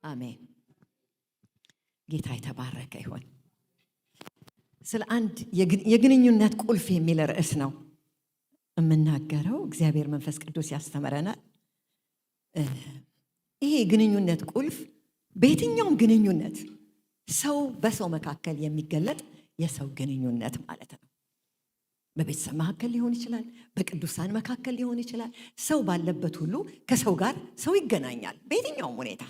አሜን። ጌታ የተባረከ ይሁን። ስለ አንድ የግንኙነት ቁልፍ የሚል ርዕስ ነው የምናገረው። እግዚአብሔር መንፈስ ቅዱስ ያስተምረናል። ይሄ ግንኙነት ቁልፍ በየትኛውም ግንኙነት ሰው በሰው መካከል የሚገለጥ የሰው ግንኙነት ማለት ነው። በቤተሰብ መካከል ሊሆን ይችላል፣ በቅዱሳን መካከል ሊሆን ይችላል። ሰው ባለበት ሁሉ ከሰው ጋር ሰው ይገናኛል። በየትኛውም ሁኔታ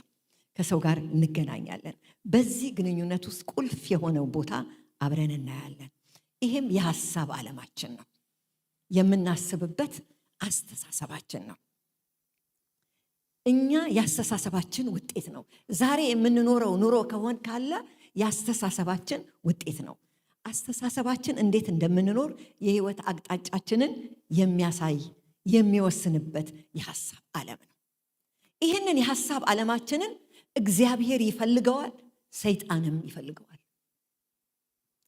ከሰው ጋር እንገናኛለን። በዚህ ግንኙነት ውስጥ ቁልፍ የሆነው ቦታ አብረን እናያለን። ይሄም የሐሳብ ዓለማችን ነው። የምናስብበት አስተሳሰባችን ነው። እኛ የአስተሳሰባችን ውጤት ነው። ዛሬ የምንኖረው ኑሮ ከሆን ካለ የአስተሳሰባችን ውጤት ነው። አስተሳሰባችን እንዴት እንደምንኖር የህይወት አቅጣጫችንን የሚያሳይ የሚወስንበት የሐሳብ ዓለም ነው። ይህንን የሐሳብ ዓለማችንን እግዚአብሔር ይፈልገዋል፣ ሰይጣንም ይፈልገዋል።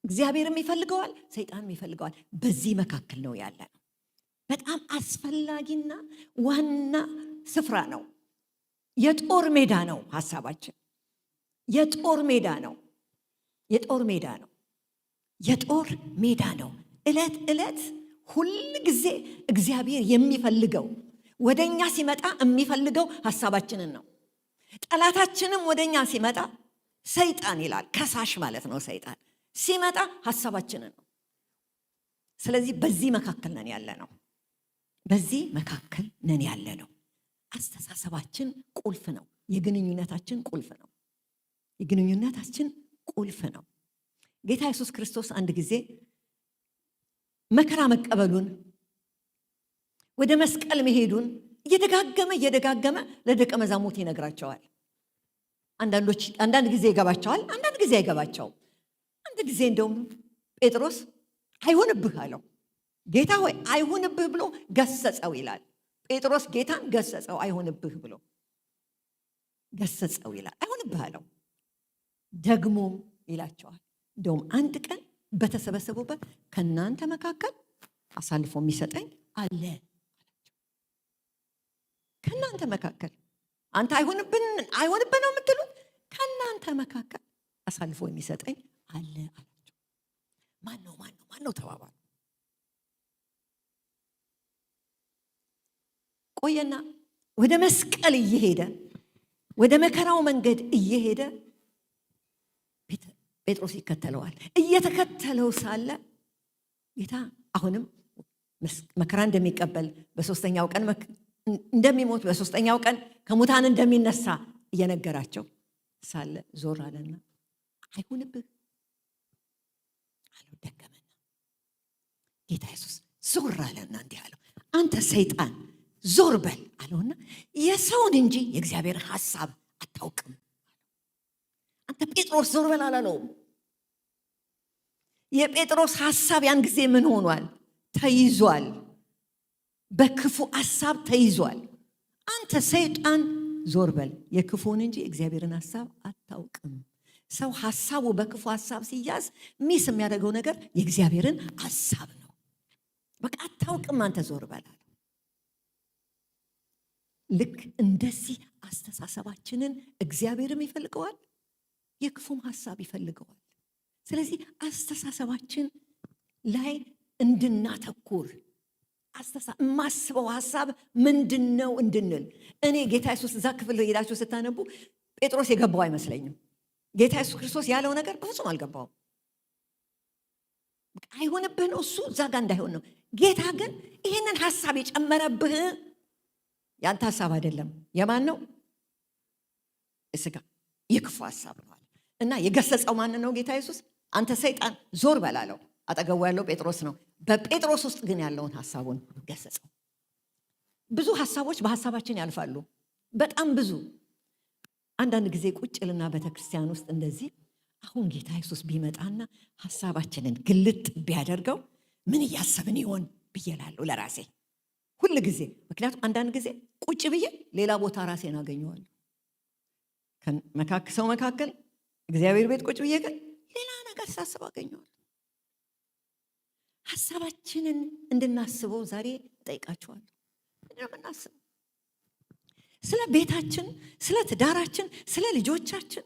እግዚአብሔርም ይፈልገዋል፣ ሰይጣንም ይፈልገዋል። በዚህ መካከል ነው ያለ ነው። በጣም አስፈላጊና ዋና ስፍራ ነው። የጦር ሜዳ ነው። ሐሳባችን የጦር ሜዳ ነው። የጦር ሜዳ ነው። የጦር ሜዳ ነው። ዕለት ዕለት ሁል ጊዜ እግዚአብሔር የሚፈልገው ወደኛ ሲመጣ የሚፈልገው ሐሳባችንን ነው። ጠላታችንም ወደኛ ሲመጣ ሰይጣን ይላል፣ ከሳሽ ማለት ነው። ሰይጣን ሲመጣ ሐሳባችንን ነው። ስለዚህ በዚህ መካከል ነን ያለ ነው። በዚህ መካከል ነን ያለ ነው። አስተሳሰባችን ቁልፍ ነው። የግንኙነታችን ቁልፍ ነው። የግንኙነታችን ቁልፍ ነው። ጌታ ኢየሱስ ክርስቶስ አንድ ጊዜ መከራ መቀበሉን ወደ መስቀል መሄዱን እየደጋገመ ለደቀ መዛሙርት ይነግራቸዋል። አንዳንድ ጊዜ ይገባቸዋል፣ አንዳንድ ጊዜ አይገባቸውም። አንድ ጊዜ እንደውም ጴጥሮስ አይሆንብህ አለው። ጌታ ሆይ አይሆንብህ ብሎ ገሰጸው ይላል። ጴጥሮስ ጌታን ገሰጸው፣ አይሆንብህ ብሎ ገሰጸው ይላል። አይሆንብህ አለው። ደግሞ ይላቸዋል፣ እንደውም አንድ ቀን በተሰበሰቡበት ከናንተ መካከል አሳልፎ የሚሰጠኝ አለ አላቸው። ከናንተ መካከል አንተ አይሆንብህ ነው የምትሉት፣ ከናንተ መካከል አሳልፎ የሚሰጠኝ አለ አላቸው። ማን ነው ተባባሉ። ቆየና ወደ መስቀል እየሄደ ወደ መከራው መንገድ እየሄደ ጴጥሮስ ይከተለዋል። እየተከተለው ሳለ ጌታ አሁንም መከራ እንደሚቀበል፣ በሶስተኛው ቀን እንደሚሞት፣ በሶስተኛው ቀን ከሙታን እንደሚነሳ እየነገራቸው ሳለ ዞር አለና አይሁንብህ አለው። ደገመና ጌታ ኢየሱስ ዞር አለና እንዲህ አለው፣ አንተ ሰይጣን ዞር በል አለውና የሰውን እንጂ የእግዚአብሔር ሐሳብ አታውቅም። አንተ ጴጥሮስ ዞር በል አላለውም። የጴጥሮስ ሐሳብ ያን ጊዜ ምን ሆኗል? ተይዟል። በክፉ ሐሳብ ተይዟል። አንተ ሰይጣን ዞር በል፣ የክፉን እንጂ እግዚአብሔርን ሐሳብ አታውቅም። ሰው ሐሳቡ በክፉ ሐሳብ ሲያዝ ሚስ የሚያደርገው ነገር የእግዚአብሔርን ሐሳብ ነው። በቃ አታውቅም፣ አንተ ዞር በል አለ። ልክ እንደዚህ አስተሳሰባችንን እግዚአብሔርም ይፈልገዋል፣ የክፉም ሐሳብ ይፈልገዋል። ስለዚህ አስተሳሰባችን ላይ እንድናተኩር የማስበው ሐሳብ ምንድን ነው እንድንል። እኔ ጌታ ኢየሱስ እዛ ክፍል ሄዳችሁ ስታነቡ ጴጥሮስ የገባው አይመስለኝም። ጌታ ኢየሱስ ክርስቶስ ያለው ነገር በፍጹም አልገባውም። አይሆንብህ ነው እሱ፣ እዛ ጋር እንዳይሆን ነው። ጌታ ግን ይህንን ሐሳብ የጨመረብህ ያንተ ሐሳብ አይደለም። የማን ነው? የሥጋ የክፉ ሐሳብ ነው። እና የገሰጸው ማን ነው? ጌታ ኢየሱስ አንተ ሰይጣን ዞር በላለው። አጠገቡ ያለው ጴጥሮስ ነው። በጴጥሮስ ውስጥ ግን ያለውን ሐሳቡን ገሰጸው። ብዙ ሐሳቦች በሐሳባችን ያልፋሉ፣ በጣም ብዙ። አንዳንድ ጊዜ ቁጭልና ቤተክርስቲያን ውስጥ እንደዚህ አሁን ጌታ ኢየሱስ ቢመጣና ሐሳባችንን ግልጥ ቢያደርገው ምን እያሰብን ይሆን ብዬ እላለሁ ለራሴ ሁል ጊዜ። ምክንያቱም አንዳንድ ጊዜ ቁጭ ብዬ ሌላ ቦታ ራሴን አገኘዋለሁ። ሰው መካከል እግዚአብሔር ቤት ቁጭ ብዬ ግን ሌላ ነገር ሳስብ አገኘዋለሁ። ሐሳባችንን እንድናስበው ዛሬ እጠይቃችኋለሁ። ምንድን ነው የምናስበው? ስለ ቤታችን፣ ስለ ትዳራችን፣ ስለ ልጆቻችን፣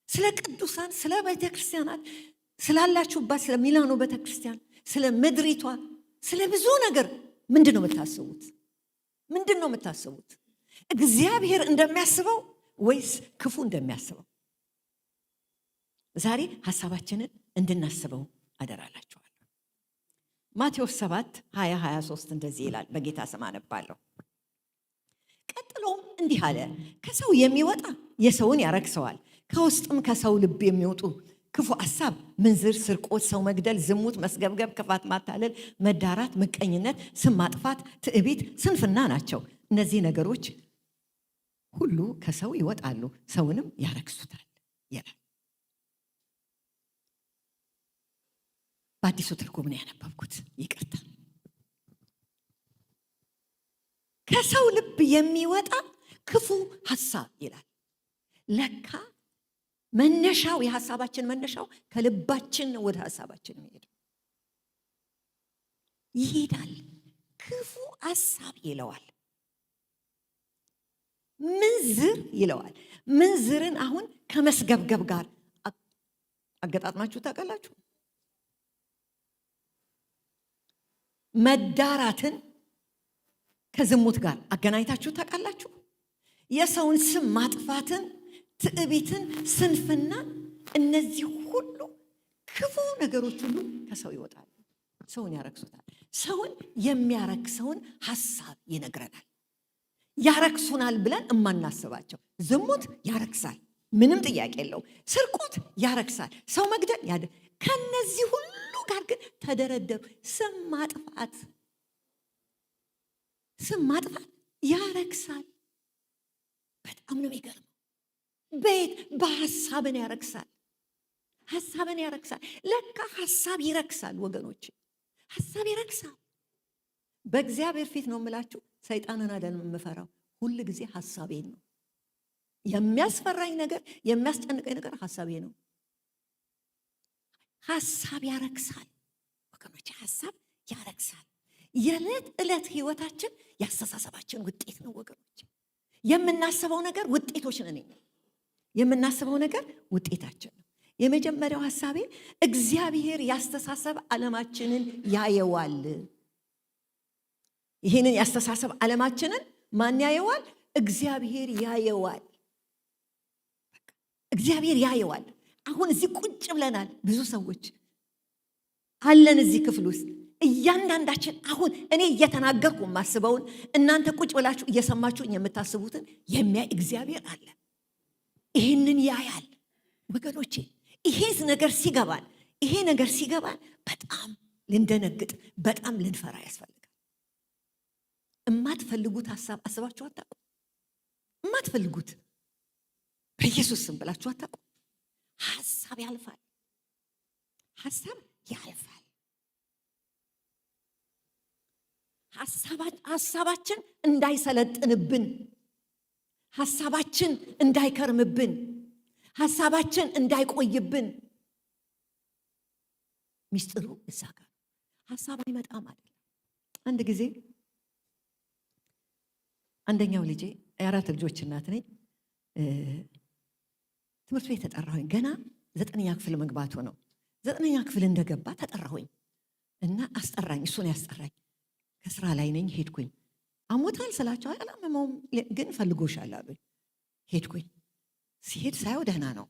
ስለ ቅዱሳን፣ ስለ ቤተክርስቲያናት፣ ስላላችሁባት ስለ ሚላኖ ቤተክርስቲያን፣ ስለ ምድሪቷ፣ ስለ ብዙ ነገር ምንድን ነው የምታስቡት? ምንድን ነው የምታስቡት? እግዚአብሔር እንደሚያስበው ወይስ ክፉ እንደሚያስበው? ዛሬ ሐሳባችንን እንድናስበው አደራላችኋለሁ። ማቴዎስ 7:20-23 እንደዚህ ይላል። በጌታ ስም አነባለሁ። ቀጥሎም እንዲህ አለ፣ ከሰው የሚወጣ የሰውን ያረክሰዋል፣ ከውስጥም ከሰው ልብ የሚወጡ ክፉ ሐሳብ፣ ምንዝር፣ ስርቆት፣ ሰው መግደል፣ ዝሙት፣ መስገብገብ፣ ክፋት፣ ማታለል፣ መዳራት፣ ምቀኝነት፣ ስም ማጥፋት፣ ትዕቢት፣ ስንፍና ናቸው። እነዚህ ነገሮች ሁሉ ከሰው ይወጣሉ፣ ሰውንም ያረክሱታል ይላል። በአዲሱ ትርጉም ነው ያነበብኩት፣ ይቅርታ። ከሰው ልብ የሚወጣ ክፉ ሐሳብ ይላል። ለካ መነሻው የሐሳባችን መነሻው ከልባችን ወደ ሐሳባችን ይሄዳል። ክፉ ሐሳብ ይለዋል። ምንዝር ይለዋል። ምንዝርን አሁን ከመስገብገብ ጋር አገጣጥማችሁ ታውቃላችሁ? መዳራትን ከዝሙት ጋር አገናኝታችሁ ታውቃላችሁ? የሰውን ስም ማጥፋትን፣ ትዕቢትን፣ ስንፍና፣ እነዚህ ሁሉ ክፉ ነገሮች ሁሉ ከሰው ይወጣሉ፣ ሰውን ያረክሱታል። ሰውን የሚያረክሰውን ሐሳብ ይነግረናል። ያረክሱናል ብለን እማናስባቸው። ዝሙት ያረክሳል፣ ምንም ጥያቄ የለው። ስርቆት ያረክሳል፣ ሰው መግደል ከነዚህ ሁሉ ጋር ግን ተደረደሩ። ስም ማጥፋት ያረክሳል። በጣም ነው የሚገርመው። በሐሳብን ያረክሳል። ሐሳብን ያረክሳል። ለካ ሐሳብ ይረክሳል ወገኖች፣ ሐሳብ ይረክሳል። በእግዚአብሔር ፊት ነው የምላችሁ፣ ሰይጣንን አይደለም የምፈራው፣ ሁል ጊዜ ሐሳቤን ነው የሚያስፈራኝ ነገር፣ የሚያስጨንቀኝ ነገር ሐሳቤ ነው። ሐሳብ ያረክሳል ወገኖች፣ ሐሳብ ያረክሳል። የዕለት ዕለት ህይወታችን ያስተሳሰባችን ውጤት ነው ወገኖች። የምናስበው ነገር ውጤቶች ነን። የምናስበው ነገር ውጤታችን ነው። የመጀመሪያው ሐሳቤ እግዚአብሔር ያስተሳሰብ ዓለማችንን ያየዋል። ይህንን ያስተሳሰብ ዓለማችንን ማን ያየዋል? እግዚአብሔር ያየዋል። እግዚአብሔር ያየዋል። አሁን እዚህ ቁጭ ብለናል፣ ብዙ ሰዎች አለን እዚህ ክፍል ውስጥ። እያንዳንዳችን አሁን እኔ እየተናገርኩ የማስበውን እናንተ ቁጭ ብላችሁ እየሰማችሁኝ የምታስቡትን የሚያይ እግዚአብሔር አለ። ይህንን ያያል ወገኖቼ። ይሄ ነገር ሲገባን በጣም ልንደነግጥ፣ በጣም ልንፈራ ያስፈልጋል። እማትፈልጉት ሐሳብ አስባችሁ አታውቁም? እማትፈልጉት በኢየሱስ ስም ብላችሁ አታውቁም? ሐሳብ ያልፋል። ሐሳባችን እንዳይሰለጥንብን፣ ሐሳባችን እንዳይከርምብን፣ ሐሳባችን እንዳይቆይብን። ሚስጥሩ እዛ ጋር ሐሳብ አይመጣም አይደል? አንድ ጊዜ አንደኛው ልጄ፣ የአራት ልጆች እናት ነኝ፣ ትምህርት ቤት ተጠራሁኝ። ገና 9ኛ ክፍል መግባቱ ነው። 9ኛ ክፍል እንደገባ ተጠራሁኝ እና አስጠራኝ። እሱን ያስጠራኝ። ከስራ ላይ ነኝ። ሄድኩኝ። አሞታል ስላቸው አላመመውም ግን ፈልጎሻል አሉኝ። ሄድኩኝ። ሲሄድ ሳየው ደህና ነው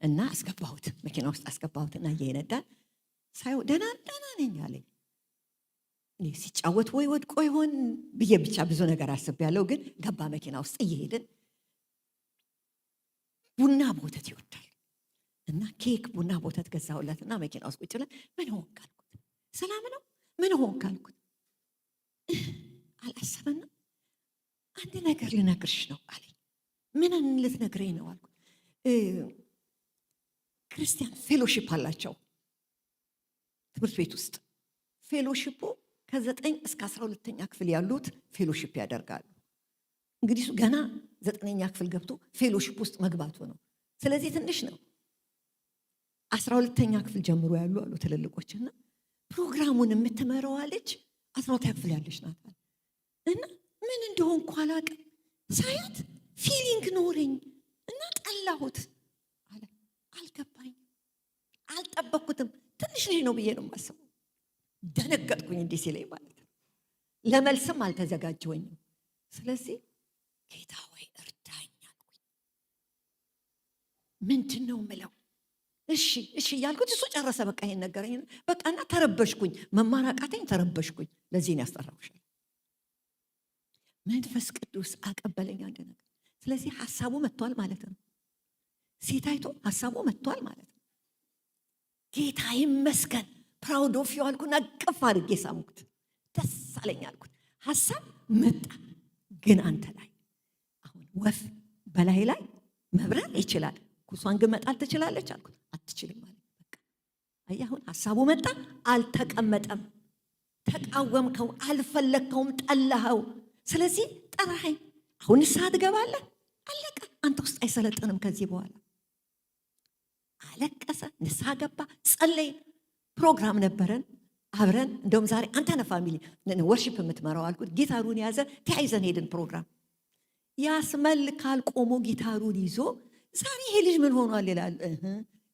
እና አስገባሁት፣ መኪና ውስጥ አስገባሁትና እየነዳን ሳየው ደህና ነኝ አለኝ። እኔ ሲጫወት ወይ ወድቆ ይሆን ብዬ ብቻ ብዙ ነገር አስቤያለሁ። ግን ገባ መኪና ውስጥ እየሄድን ቡና በወተት ይወዳል እና ኬክ ቡና በወተት ገዛሁለትና መኪና ውስጥ ቁጭ ብለን ምን ሆንክ አልኩት። ሰላም ነው? ምን ሆንክ አልኩት። አላሰበና አንድ ነገር ልነግርሽ ነው አለኝ። ምን ልትነግረኝ ነው አልኩት። ክርስቲያን ፌሎሺፕ አላቸው ትምህርት ቤት ውስጥ። ፌሎሺፑ ከ9 እስከ 12ኛ ክፍል ያሉት ፌሎሺፕ ያደርጋሉ። እንግዲህ ገና 9ኛ ክፍል ገብቶ ፌሎሺፕ ውስጥ መግባቱ ነው። ስለዚህ ትንሽ ነው። 12ኛ ክፍል ጀምሮ ያሉ አሉ ትልልቆችና ፕሮግራሙን የምትመራዋ ልጅ 12ኛ ክፍል ያለች ናት እና ምን እንደሆንኩ አላውቅም። ሳያት ፊሊንግ ኖረኝ እና ጠላሁት አለ። አልገባኝ፣ አልጠበቅኩትም። ትንሽ ልጅ ነው ብዬ ነው የማስበው። ደነገጥኩኝ እንዲህ ሲለኝ ማለት ነው። ለመልስም አልተዘጋጀሁኝም። ስለዚህ ጌታ ሆይ እርዳኝ አልኩኝ። ምንድን ነው የምለው? እሺ እሺ እያልኩት እሱ ጨረሰ። በቃ ይሄን ነገረኝ። በቃና ተረበሽኩኝ። መማር አቃተኝ፣ ተረበሽኩኝ። ለዚህ ነው ያስጠራሁሻል። መንፈስ ቅዱስ አቀበለኝ አንድ ነገር። ስለዚህ ሐሳቡ መጥቷል ማለት ነው። ሲታይቶ ሐሳቡ መጥቷል ማለት ነው። ጌታ ይመስገን፣ ፕራውድ ኦፍ ዩ አልኩና ቅፍ አድርጌ ሳምኩት። ደስ አለኝ አልኩት። ሐሳብ መጣ፣ ግን አንተ ላይ አሁን ወፍ በላይ ላይ መብረር ይችላል፣ ኩሷን ግን መጣል ትችላለች አልኩት። አትችልም ማለት በቃ አይ፣ አሁን ሐሳቡ መጣ፣ አልተቀመጠም። ተቃወምከው፣ አልፈለግከውም፣ ጠላኸው። ስለዚህ ጠራኸኝ። አሁን ንስሐ ትገባለህ። አለቀ። አንተ ውስጥ አይሰለጥንም ከዚህ በኋላ። አለቀሰ፣ ንስሐ ገባ፣ ጸለይ። ፕሮግራም ነበረን አብረን። እንደውም ዛሬ አንተ ነህ ፋሚሊ ወርሺፕ የምትመራው አልኩት። ጊታሩን ያዘ፣ ተያይዘን ሄድን ፕሮግራም። ያስመልካል ቆሞ ጊታሩን ይዞ። ዛሬ ይሄ ልጅ ምን ሆኗል ይላል።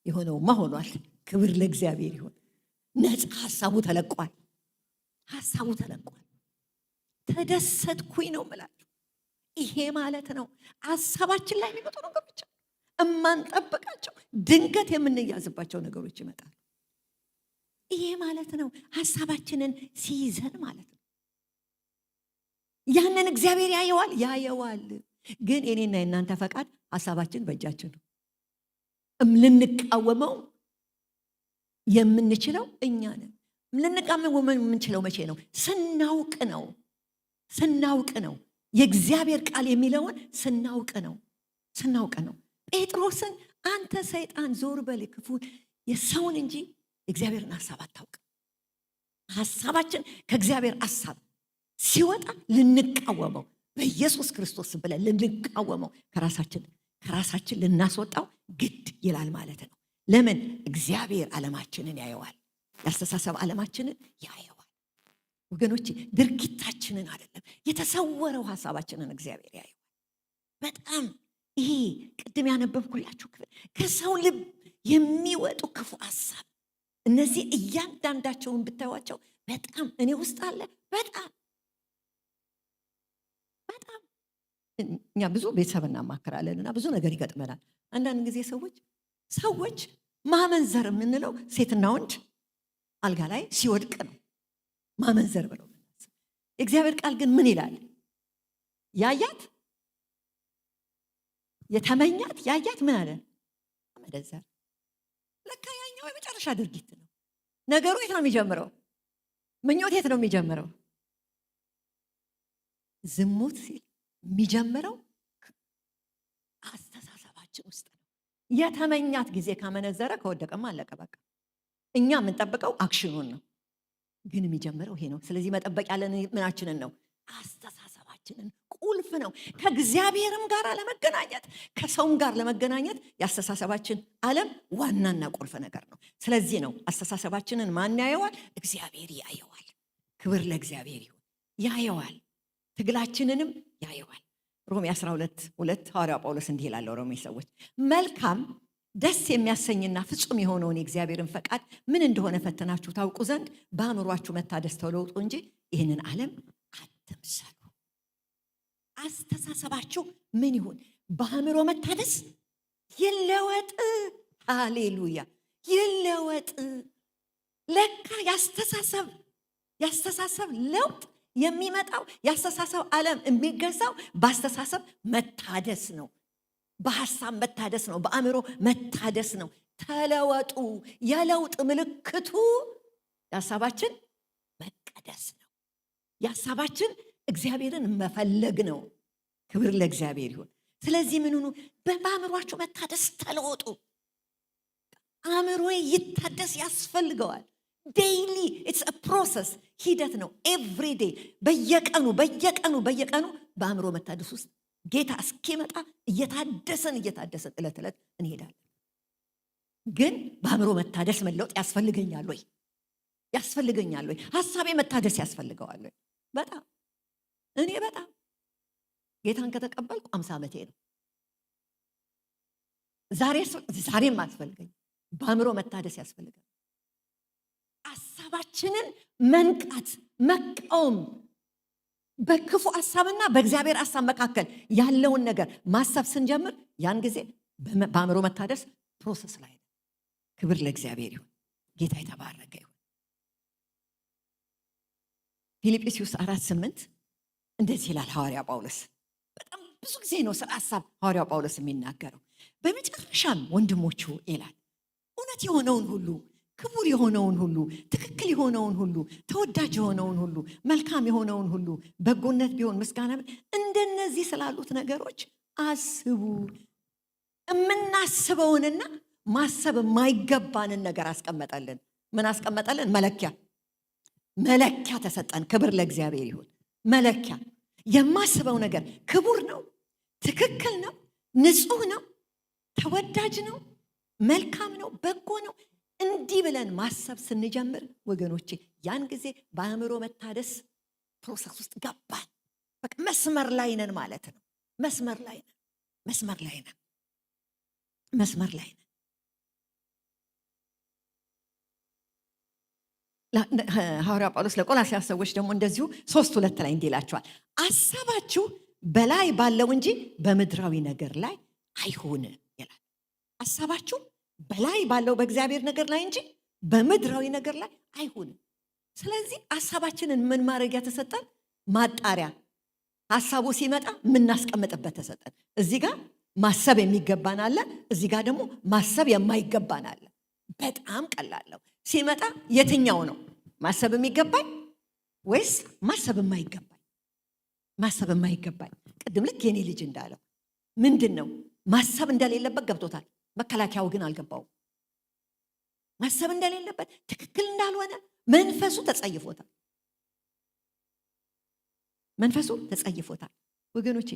የሆነውማ ሆኗል። ክብር ለእግዚአብሔር ይሁን። ነፃ ሐሳቡ ተለቋል። ሐሳቡ ተለቋል። ተደሰትኩኝ ነው የምላችሁ። ይሄ ማለት ነው ሐሳባችን ላይ የሚመጡ ነገሮች እማንጠብቃቸው ድንገት የምንያዝባቸው ነገሮች ይመጣሉ። ይሄ ማለት ነው ሐሳባችንን ሲይዘን ማለት ነው። ያንን እግዚአብሔር ያየዋል። ግን እኔና የእናንተ ፈቃድ፣ ሐሳባችን በእጃችን ነው። ልንቃወመው የምንችለው እኛ ነን። ልንቃወመው የምንችለው መቼ ነው? ስናውቅ ነው። የእግዚአብሔር ቃል የሚለውን ስናውቅ ነው። ጴጥሮስን አንተ ሰይጣን ዞር በል፣ ክፉ የሰውን እንጂ የእግዚአብሔርን ሐሳብ አታውቅም። ሐሳባችን ከእግዚአብሔር ሐሳብ ሲወጣ ልንቃወመው፣ በኢየሱስ ክርስቶስ ብለን ልንቃወመው፣ ከራሳችን ልናስወጣው ግድ ይላል ማለት ነው። ለምን? እግዚአብሔር ዓለማችንን ያየዋል። ያስተሳሰብ ዓለማችንን ያየዋል። ወገኖቼ ድርጊታችንን አይደለም፣ የተሰወረው ሐሳባችንን እግዚአብሔር ያየዋል። በጣም ይሄ ቅድም ያነበብኩላችሁ ክፍል ከሰው ልብ የሚወጡ ክፉ ሐሳብ፣ እነዚህ እያንዳንዳቸውን ብታዩዋቸው በጣም እኔ ውስጥ አለ። በጣም እኛ ብዙ ቤተሰብ እናማክራለንና ብዙ ነገር ይገጥመናል። አንዳንድ ጊዜ ሰዎች ማመንዘር የምንለው ሴትና ወንድ አልጋ ላይ ሲወድቅ ነው ማመንዘር ብለው። የእግዚአብሔር ቃል ግን ምን ይላል? ያያት የተመኛት ያያት ምን አለ? አመነዘር። ለካ ያኛው የመጨረሻ ድርጊት ነው። ነገሩ የት ነው የሚጀምረው? ምኞት የት ነው የሚጀምረው? ዝሙት ሲል የሚጀምረው አስተሳሰባችን ውስጥ ነው። የተመኛት ጊዜ ካመነዘረ ከወደቀም አለቀ በቃ። እኛ የምንጠብቀው አክሽኑን ነው፣ ግን የሚጀምረው ይሄ ነው። ስለዚህ መጠበቅ ያለን ምናችንን ነው? አስተሳሰባችንን። ቁልፍ ነው። ከእግዚአብሔርም ጋር ለመገናኘት ከሰውም ጋር ለመገናኘት የአስተሳሰባችን ዓለም ዋናና ቁልፍ ነገር ነው። ስለዚህ ነው አስተሳሰባችንን ማን ያየዋል? እግዚአብሔር ያየዋል። ክብር ለእግዚአብሔር ይሁን። ያየዋል፣ ትግላችንንም ያየዋል። ሮሜ 12:2 ሐዋርያው ጳውሎስ እንዲህ ይላል፣ ሮሜ ሰዎች መልካም ደስ የሚያሰኝና ፍጹም የሆነውን የእግዚአብሔርን ፈቃድ ምን እንደሆነ ፈተናችሁ ታውቁ ዘንድ በአእምሯችሁ መታደስ ተለውጡ እንጂ ይህንን ዓለም አትምሰሉ። አስተሳሰባችሁ ምን ይሁን? በአእምሮ መታደስ ይለወጥ። ሃሌሉያ! ይለወጥ። ለካ ያስተሳሰብ ለውጥ የሚመጣው ያስተሳሰብ ዓለም የሚገዛው በአስተሳሰብ መታደስ ነው። በሐሳብ መታደስ ነው። በአእምሮ መታደስ ነው። ተለወጡ። የለውጥ ምልክቱ የሐሳባችን መቀደስ ነው። የሐሳባችን እግዚአብሔርን መፈለግ ነው። ክብር ለእግዚአብሔር ይሁን። ስለዚህ ምን ሆኑ? በአእምሯችሁ መታደስ ተለወጡ። አእምሮ ይታደስ ያስፈልገዋል። ዴይሊ ኢትስ አ ፕሮሰስ፣ ሂደት ነው። ኤቭሪ ዴይ በየቀኑ በአእምሮ መታደስ ውስጥ ጌታ እስኪመጣ እየታደሰን ዕለት ዕለት እንሄዳለን። ግን በአእምሮ መታደስ መለወጥ ያስፈልገኛል ወይ? ሐሳቤ መታደስ ያስፈልገዋል ወይ? በጣም ጌታን ከተቀበልኩ 50 ዓመቴ ነው። ዛሬም አስፈልገኝ። በአእምሮ መታደስ ያስፈልጋል። ሐሳባችንን መንቃት፣ መቃወም፣ በክፉ ሐሳብና በእግዚአብሔር ሐሳብ መካከል ያለውን ነገር ማሰብ ስንጀምር ያን ጊዜ በአእምሮ መታደስ ፕሮሰስ ላይ ነው። ክብር ለእግዚአብሔር ይሁን። ጌታ የተባረከ ይሁን። ፊልጵስዩስ 4:8 እንደዚህ ይላል ሐዋርያ ጳውሎስ። በጣም ብዙ ጊዜ ነው ስለ ሐሳብ ሐዋርያው ጳውሎስ የሚናገረው። በመጨረሻም ወንድሞቹ ይላል እውነት የሆነውን ሁሉ፣ ክቡር የሆነውን ሁሉ፣ ትክክል የሆነውን ሁሉ፣ ተወዳጅ የሆነውን ሁሉ፣ መልካም የሆነውን ሁሉ፣ በጎነት ቢሆን ምስጋና፣ እንደነዚህ ስላሉት ነገሮች አስቡ። የምናስበውንና ማሰብ የማይገባንን ነገር አስቀመጠልን። ምን አስቀመጠልን? መለኪያ ተሰጠን። ክብር ለእግዚአብሔር ይሁን። መለኪያ። የማስበው ነገር ክቡር ነው፣ ትክክል ነው፣ ንጹህ ነው፣ ተወዳጅ ነው፣ መልካም ነው፣ በጎ ነው። እንዲህ ብለን ማሰብ ስንጀምር ወገኖቼ ያን ጊዜ በአእምሮ መታደስ ፕሮሰስ ውስጥ ገባን። በቃ መስመር ላይ ነን ማለት ነው። መስመር ላይ ነን። ሐዋርያ ጳውሎስ ለቆላስይስ ሰዎች ደግሞ እንደዚሁ 3:2 ላይ እንዲህ ይላቸዋል፣ ሐሳባችሁ በላይ ባለው እንጂ በምድራዊ ነገር ላይ አይሁን ይላል። ሐሳባችሁ በላይ ባለው በእግዚአብሔር ነገር ላይ እንጂ በምድራዊ ነገር ላይ አይሁን። ስለዚህ ሐሳባችንን ምን ማድረጊያ ተሰጠን? ማጣሪያ። ሐሳቡ ሲመጣ የምናስቀምጥበት ተሰጠን። እዚህ ጋር ማሰብ የሚገባን አለ፣ እዚህ ጋር ደግሞ ማሰብ የማይገባን አለ። በጣም ቀላል ነው። ሲመጣ የትኛው ነው ማሰብ የሚገባኝ ወይስ ማሰብ የማይገባኝ? ማሰብ የማይገባኝ። ቅድም ልክ የኔ ልጅ እንዳለው ምንድን ነው ማሰብ እንደሌለበት ገብቶታል። መከላከያው ግን አልገባውም። ማሰብ እንደሌለበት ትክክል እንዳልሆነ መንፈሱ ተጸይፎታል። ወገኖቼ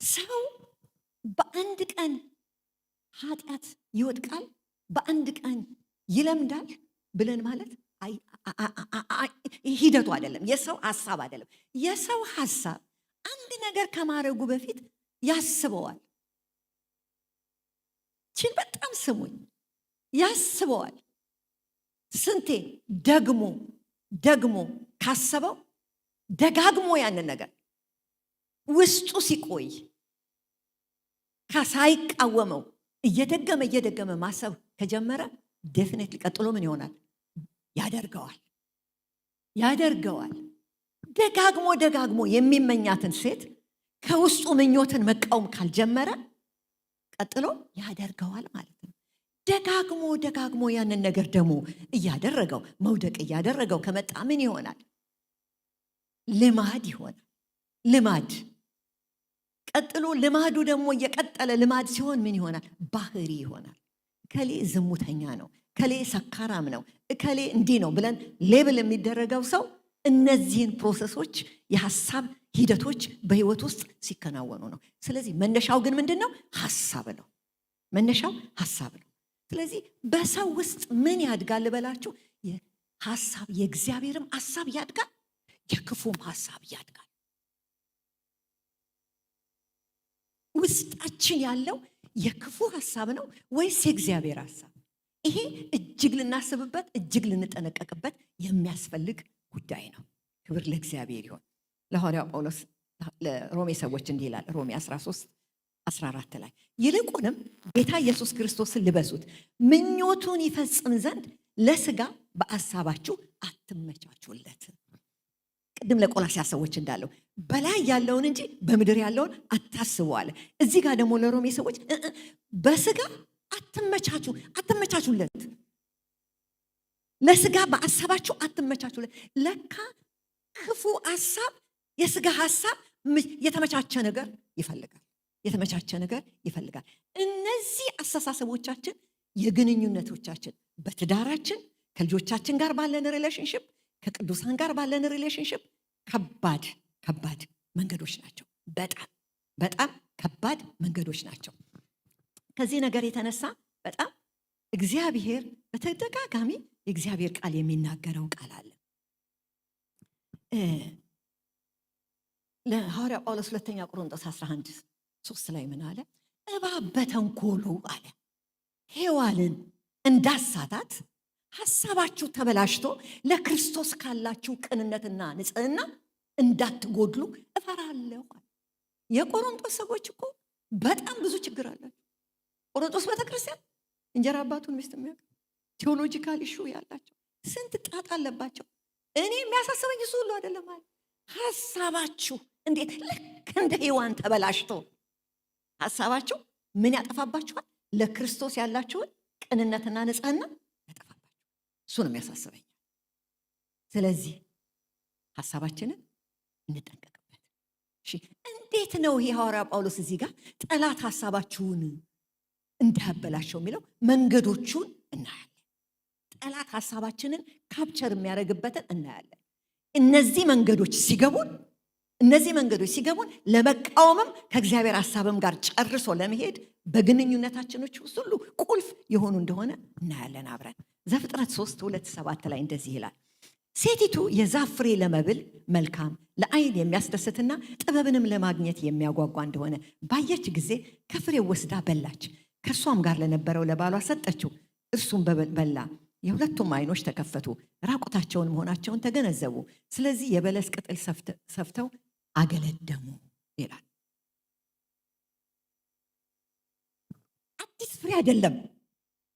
ሰው በአንድ ቀን ኃጢአት ይወድቃል፣ በአንድ ቀን ይለምዳል ብለን ማለት ሂደቱ አይደለም። የሰው ሐሳብ አይደለም። የሰው ሐሳብ አንድ ነገር ከማድረጉ በፊት ያስበዋል። ችን በጣም ስሙኝ፣ ያስበዋል። ስንቴ ደግሞ ካሰበው ደጋግሞ ያንን ነገር ውስጡ ሲቆይ ሳይቃወመው እየደገመ ማሰብ ከጀመረ ዴፊኒትሊ ቀጥሎ ምን ይሆናል? ያደርገዋል። ደጋግሞ የሚመኛትን ሴት ከውስጡ ምኞትን መቃወም ካልጀመረ ቀጥሎ ያደርገዋል ማለት ነው። ደጋግሞ ያንን ነገር ደግሞ እያደረገው መውደቅ እያደረገው ከመጣ ምን ይሆናል? ልማድ ይሆናል። ልማድ ቀጥሎ ልማዱ ደግሞ እየቀጠለ ልማድ ሲሆን ምን ይሆናል? ባህሪ ይሆናል። እከሌ ዝሙተኛ ነው፣ እከሌ ሰካራም ነው፣ እከሌ እንዲህ ነው ብለን ሌብል የሚደረገው ሰው እነዚህን ፕሮሰሶች የሐሳብ ሂደቶች በህይወት ውስጥ ሲከናወኑ ነው። ስለዚህ መነሻው ግን ምንድን ነው? ሐሳብ ነው። መነሻው ሐሳብ ነው። ስለዚህ በሰው ውስጥ ምን ያድጋል በላችሁ? ሐሳብ፣ የእግዚአብሔርም ሐሳብ ያድጋል፣ የክፉም ሐሳብ ያድጋል። ውስጣችን ያለው የክፉ ሐሳብ ነው ወይስ የእግዚአብሔር ሐሳብ? ይሄ እጅግ ልናስብበት፣ እጅግ ልንጠነቀቅበት የሚያስፈልግ ጉዳይ ነው። ክብር ለእግዚአብሔር ይሁን። ለሐዋርያው ጳውሎስ ለሮሜ ሰዎች እንዲህ ይላል፣ ሮሜ 13:14 ላይ ይልቁንም ጌታ ኢየሱስ ክርስቶስን ልበሱት፣ ምኞቱን ይፈጽም ዘንድ ለሥጋ በሐሳባችሁ አትመቻቹለት። ቅድም ለቆላስይስ ሰዎች እንዳለው በላይ ያለውን እንጂ በምድር ያለውን አታስቡ አለ። እዚህ ጋር ደግሞ ለሮሜ ሰዎች በሥጋ አትመቻቹለት፣ ለሥጋ በሐሳባችሁ አትመቻቹለት። ለካ ክፉ ሐሳብ፣ የሥጋ ሐሳብ የተመቻቸ ነገር ይፈልጋል። እነዚህ አስተሳሰቦቻችን የግንኙነቶቻችን፣ በትዳራችን ከልጆቻችን ጋር ባለን ሪሌሽንሽፕ፣ ከቅዱሳን ጋር ባለን ሪሌሽንሽፕ ከባድ መንገዶች ናቸው። በጣም ከባድ መንገዶች ናቸው። ከዚህ ነገር የተነሳ በጣም እግዚአብሔር በተደጋጋሚ የእግዚአብሔር ቃል የሚናገረው ቃል አለ። ለሐዋርያ ጳውሎስ ሁለተኛ ቆሮንቶስ 11:3 ላይ ምን አለ? እባብ በተንኮሉ አለ ሔዋንን እንዳሳታት ሐሳባችሁ ተበላሽቶ ለክርስቶስ ካላችሁ ቅንነትና ንጽሕና እንዳትጎድሉ እፈራለሁ። የቆሮንቶስ ሰዎች እኮ በጣም ብዙ ችግር አላቸው። ቆሮንቶስ ቤተክርስቲያን እንጀራ አባቱን ሚስት የሚያውቅ ቴዎሎጂካል ኢሹ ያላቸው ስንት ጣጣ አለባቸው። እኔ የሚያሳስበኝ እሱ ሁሉ አይደለም ማለት ሐሳባችሁ እንዴት ልክ እንደ ሔዋን ተበላሽቶ ሐሳባችሁ ምን ያጠፋባችኋል? ለክርስቶስ ያላችሁን ቅንነትና ንጽሕና ያጠፋባችሁ። እሱ ነው የሚያሳስበኝ። ስለዚህ ሐሳባችንን እንጠንቀቅበት። እሺ፣ እንዴት ነው ይሄ ሐዋርያ ጳውሎስ እዚህ ጋር ጠላት ሐሳባችሁን እንዳያበላሸው የሚለው? መንገዶቹን እናያለን። ጠላት ሐሳባችንን ካፕቸር የሚያደርግበትን እናያለን። እነዚህ መንገዶች ሲገቡን ለመቃወምም ከእግዚአብሔር ሐሳብም ጋር ጨርሶ ለመሄድ በግንኙነታችኖች ውስጥ ሁሉ ቁልፍ የሆኑ እንደሆነ እናያለን አብረን። ዘፍጥረት 3:2-7 ላይ እንደዚህ ይላል፣ ሴቲቱ የዛፍ ፍሬ ለመብል መልካም ለዓይን የሚያስደስትና ጥበብንም ለማግኘት የሚያጓጓ እንደሆነ ባየች ጊዜ ከፍሬው ወስዳ በላች፣ ከእርሷም ጋር ለነበረው ለባሏ ሰጠችው፣ እርሱም በላ። የሁለቱም ዓይኖች ተከፈቱ፣ ራቁታቸውን መሆናቸውን ተገነዘቡ። ስለዚህ የበለስ ቅጠል ሰፍተው አገለደሙ ይላል። አዲስ ፍሬ አይደለም፣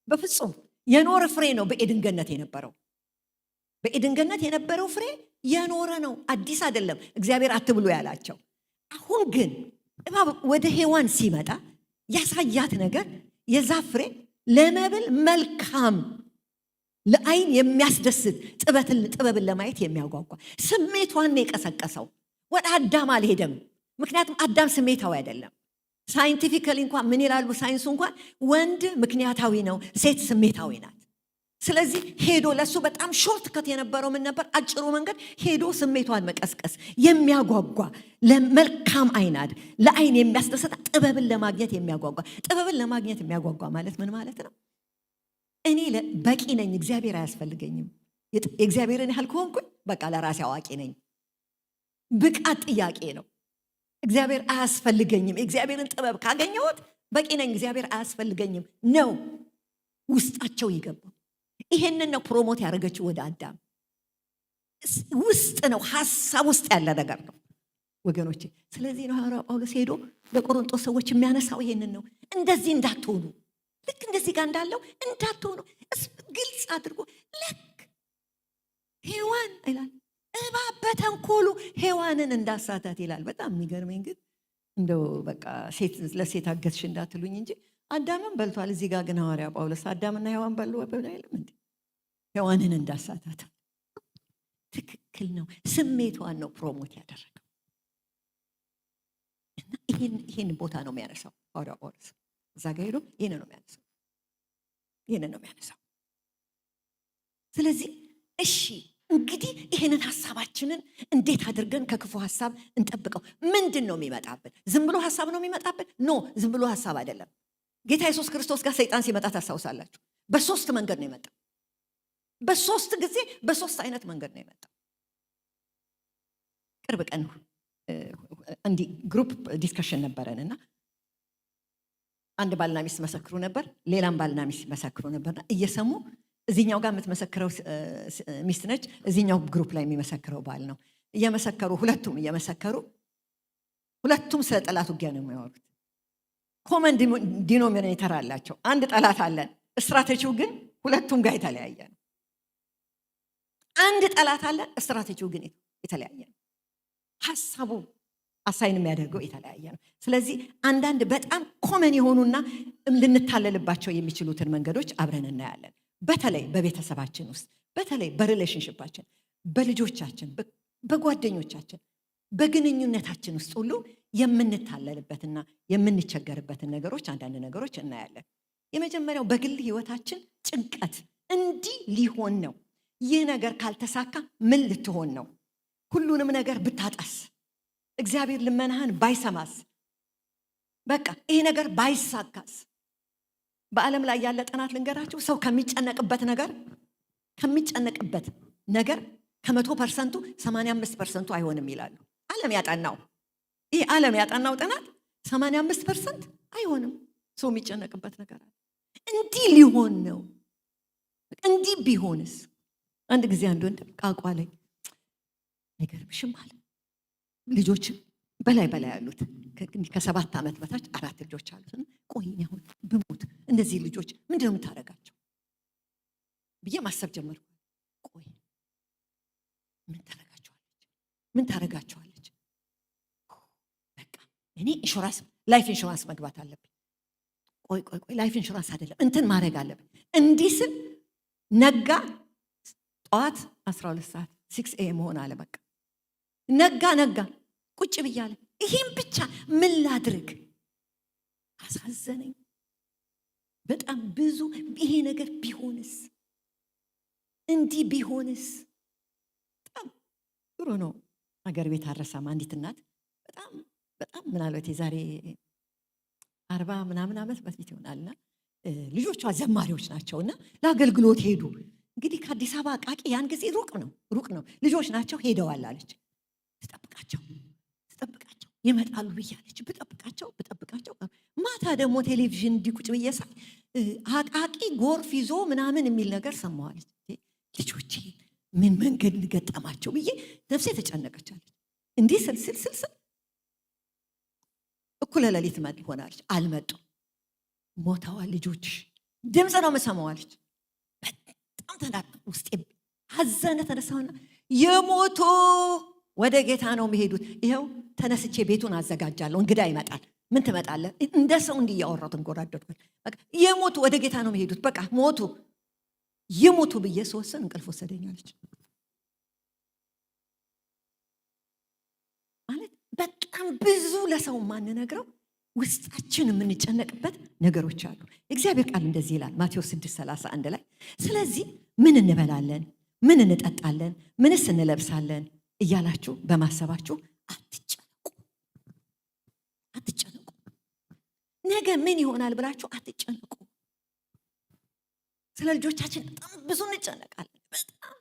በፍጹም የኖረ ፍሬ ነው። በኤድን ገነት የነበረው ፍሬ የኖረ ነው፣ አዲስ አይደለም። እግዚአብሔር አትብሉ ያላቸው። አሁን ግን እባብ ወደ ሔዋን ሲመጣ ያሳያት ነገር የዛፍ ፍሬ ለመብል መልካም ለዓይን የሚያስደስት ጥበብን ለማየት የሚያጓጓ ስሜቷን የቀሰቀሰው። ወደ አዳም አልሄደም፣ ምክንያቱም አዳም ስሜታዊ አይደለም። ሳይንቲፊካሊ እንኳን ምን ይላሉ? ሳይንሱ እንኳን ወንድ ምክንያታዊ ነው፣ ሴት ስሜታዊ ናት። ስለዚህ ሄዶ ለሱ በጣም ሾርት ከት የነበረው ምን ነበር? አጭሩ መንገድ ሄዶ ስሜቷን መቀስቀስ የሚያጓጓ ለመልካም አይናድ ለዓይን የሚያስደስት ጥበብን ለማግኘት የሚያጓጓ። ጥበብን ለማግኘት የሚያጓጓ ማለት ምን ማለት ነው? እኔ በቂ ነኝ፣ እግዚአብሔር አያስፈልገኝም። የእግዚአብሔርን ያህል ከሆንኩኝ በቃ ለራሴ አዋቂ ነኝ። ብቃት ጥያቄ ነው። እግዚአብሔር አያስፈልገኝም። የእግዚአብሔርን ጥበብ ካገኘሁት በቂ ነኝ፣ እግዚአብሔር አያስፈልገኝም ነው ውስጣቸው ይገባው። ይሄንን ነው ፕሮሞት ያደረገችው ወደ አዳም ውስጥ ነው፣ ሐሳብ ውስጥ ያለ ነገር ነው ወገኖቼ። ስለዚህ ነው ሐዋርያው ጳውሎስ ሄዶ ለቆሮንቶስ ሰዎች የሚያነሳው ይሄንን ነው። እንደዚህ እንዳትሆኑ፣ ልክ እንደዚህ ጋር እንዳለው እንዳትሆኑ ግልጽ አድርጎ ልክ ሔዋን ይላል እባብ በተንኮሉ ሔዋንን እንዳሳታት ይላል። በጣም የሚገርመኝ ግን እንደው በቃ ለሴት አገዝሽ እንዳትሉኝ እንጂ አዳምን በልቷል። እዚህ ጋር ግን ሐዋርያ ጳውሎስ አዳምና ሔዋን በሉ አይልም እንዴ? ሔዋንን እንዳሳታት ትክክል ነው። ስሜቷን ነው ፕሮሞት ያደረገው እና ይሄን ቦታ ነው የሚያነሳው ሐዋርያ ጳውሎስ። እዛ ጋር ሄዶ ይሄንን ነው የሚያነሳው። ስለዚህ እሺ እንግዲህ ይሄንን ሐሳባችንን እንዴት አድርገን ከክፉ ሐሳብ እንጠብቀው? ምንድን ነው የሚመጣብን? ዝም ብሎ ሐሳብ ነው የሚመጣብን? ኖ፣ ዝም ብሎ ሐሳብ አይደለም። ጌታ ኢየሱስ ክርስቶስ ጋር ሰይጣን ሲመጣ ታስታውሳላችሁ። በሶስት መንገድ ነው የመጣው። በሶስት ጊዜ በሶስት አይነት መንገድ ነው የመጣው። ቅርብ ቀን እንዲህ ግሩፕ ዲስከሽን ነበረንና አንድ ባልና ሚስት መሰክሩ ነበር፣ ሌላም ባልና ሚስት መሰክሩ ነበርና እየሰሙ እዚህኛው ጋር የምትመሰክረው ሚስት ነች፣ እዚህኛው ግሩፕ ላይ የሚመሰክረው ባል ነው። ሁለቱም ስለ ጠላት ውጊያ ነው የሚያወሩት። ኮመን ዲኖሚኔተር አላቸው። አንድ ጠላት አለን፣ ስትራቴጂው ግን ሁለቱም ጋር የተለያየ ነው። አንድ ጠላት አለን፣ ስትራቴጂው ግን የተለያየ ነው። ሐሳቡ አሳይን የሚያደርገው የተለያየ ነው። ስለዚህ አንዳንድ በጣም ኮመን የሆኑና ልንታለልባቸው የሚችሉትን መንገዶች አብረን እናያለን። በተለይ በቤተሰባችን ውስጥ፣ በተለይ በሪሌሽንሽፓችን፣ በልጆቻችን፣ በጓደኞቻችን፣ በግንኙነታችን ውስጥ ሁሉ የምንታለልበትና የምንቸገርበትን አንዳንድ ነገሮች እናያለን። የመጀመሪያው በግል ህይወታችን ጭንቀት፣ እንዲህ ሊሆን ነው፣ ይህ ነገር ካልተሳካ ምን ልትሆን ነው፣ ሁሉንም ነገር ብታጣስ፣ እግዚአብሔር ልመናህን ባይሰማስ፣ በቃ ይሄ ነገር ባይሳካስ። በዓለም ላይ ያለ ጥናት ልንገራችሁ፣ ሰው ከሚጨነቅበት ነገር 100% 85% አይሆንም ይላሉ። ዓለም ያጠናው ይህ ዓለም ያጠናው ጥናት 85% አይሆንም ሰው የሚጨነቅበት ነገር አለ። እንዲህ ሊሆን ነው፣ እንዲህ ቢሆንስ? አንድ ጊዜ አንድ ወንድ ቃቋ ላይ አይገርምሽም አለ። ልጆች በላይ ያሉት ከ7 ዓመት በታች 4 ልጆች አሉት። ቆይ አሁን ብሞት እነዚህ ልጆች ምንድነው የምታረጋቸው ብዬ ማሰብ ጀመርኩ። ቆይ ምን ታረጋቸዋለች? በቃ እኔ ላይፍ ኢንሹራንስ መግባት አለብኝ። ቆይ ላይፍ ኢንሹራንስ አይደለም እንትን ማድረግ አለብኝ። እንዲህ ስል ነጋ። ጠዋት 12 ሰዓት 6 AM ሆነ አለ። በቃ ነጋ ቁጭ ብያለ። ይሄን ብቻ ምን ላድርግ? አሳዘነኝ በጣም ብዙ። ይሄ ነገር ቢሆንስ፣ እንዲህ ቢሆንስ? በጣም ጥሩ ነው። ሀገር ቤት አረሳም። አንዲት እናት በጣም ምናልባት የዛሬ 40 ምናምን ዓመት በፊት ይሆናልና ልጆቿ ዘማሪዎች ናቸውና ለአገልግሎት ሄዱ። እንግዲህ ከአዲስ አበባ አቃቂ ያን ጊዜ ሩቅ ነው። ልጆች ናቸው ሄደዋል አለች። ትጠብቃቸው ይመጣሉ ብያለች። ብጠብቃቸው ማታ ደግሞ ቴሌቪዥን እንዲቁጭ ብዬ ሳይ አቃቂ ጎርፍ ይዞ ምናምን የሚል ነገር ሰማዋለች። ልጆቼ ምን መንገድ ልገጠማቸው ብዬ ነፍሴ ተጨነቀቻለች። እንዲህ ስልስል እኩለ ሌሊት ሆናለች። አልመጡም። ሞተዋል ልጆችሽ። ድምፅ ነው የምሰማዋለች። በጣም ተናደድኩ። ውስጤ አዘነ። ተነሳሁና የሞቶ ወደ ጌታ ነው የሚሄዱት። ይኸው ተነስቼ ቤቱን አዘጋጃለሁ። እንግዳ ይመጣል። ምን ትመጣለህ? እንደ ሰው እንዲህ እያወራሁ ተንጎራደድኩኝ። በቃ የሞቱ ወደ ጌታ ነው የሚሄዱት። በቃ ይሞቱ ብዬ ስወስን እንቅልፍ ወሰደኛለች። ማለት በጣም ብዙ ለሰው ማንነግረው ውስጣችን የምንጨነቅበት ነገሮች አሉ። እግዚአብሔር ቃል እንደዚህ ይላል ማቴዎስ 6:31 ላይ ስለዚህ ምን እንበላለን፣ ምን እንጠጣለን፣ ምንስ እንለብሳለን እያላችሁ በማሰባችሁ አትጨነቁ። ነገ ምን ይሆናል ብላችሁ አትጨነቁ። ስለ ልጆቻችን በጣም ብዙ እንጨነቃለን። በጣም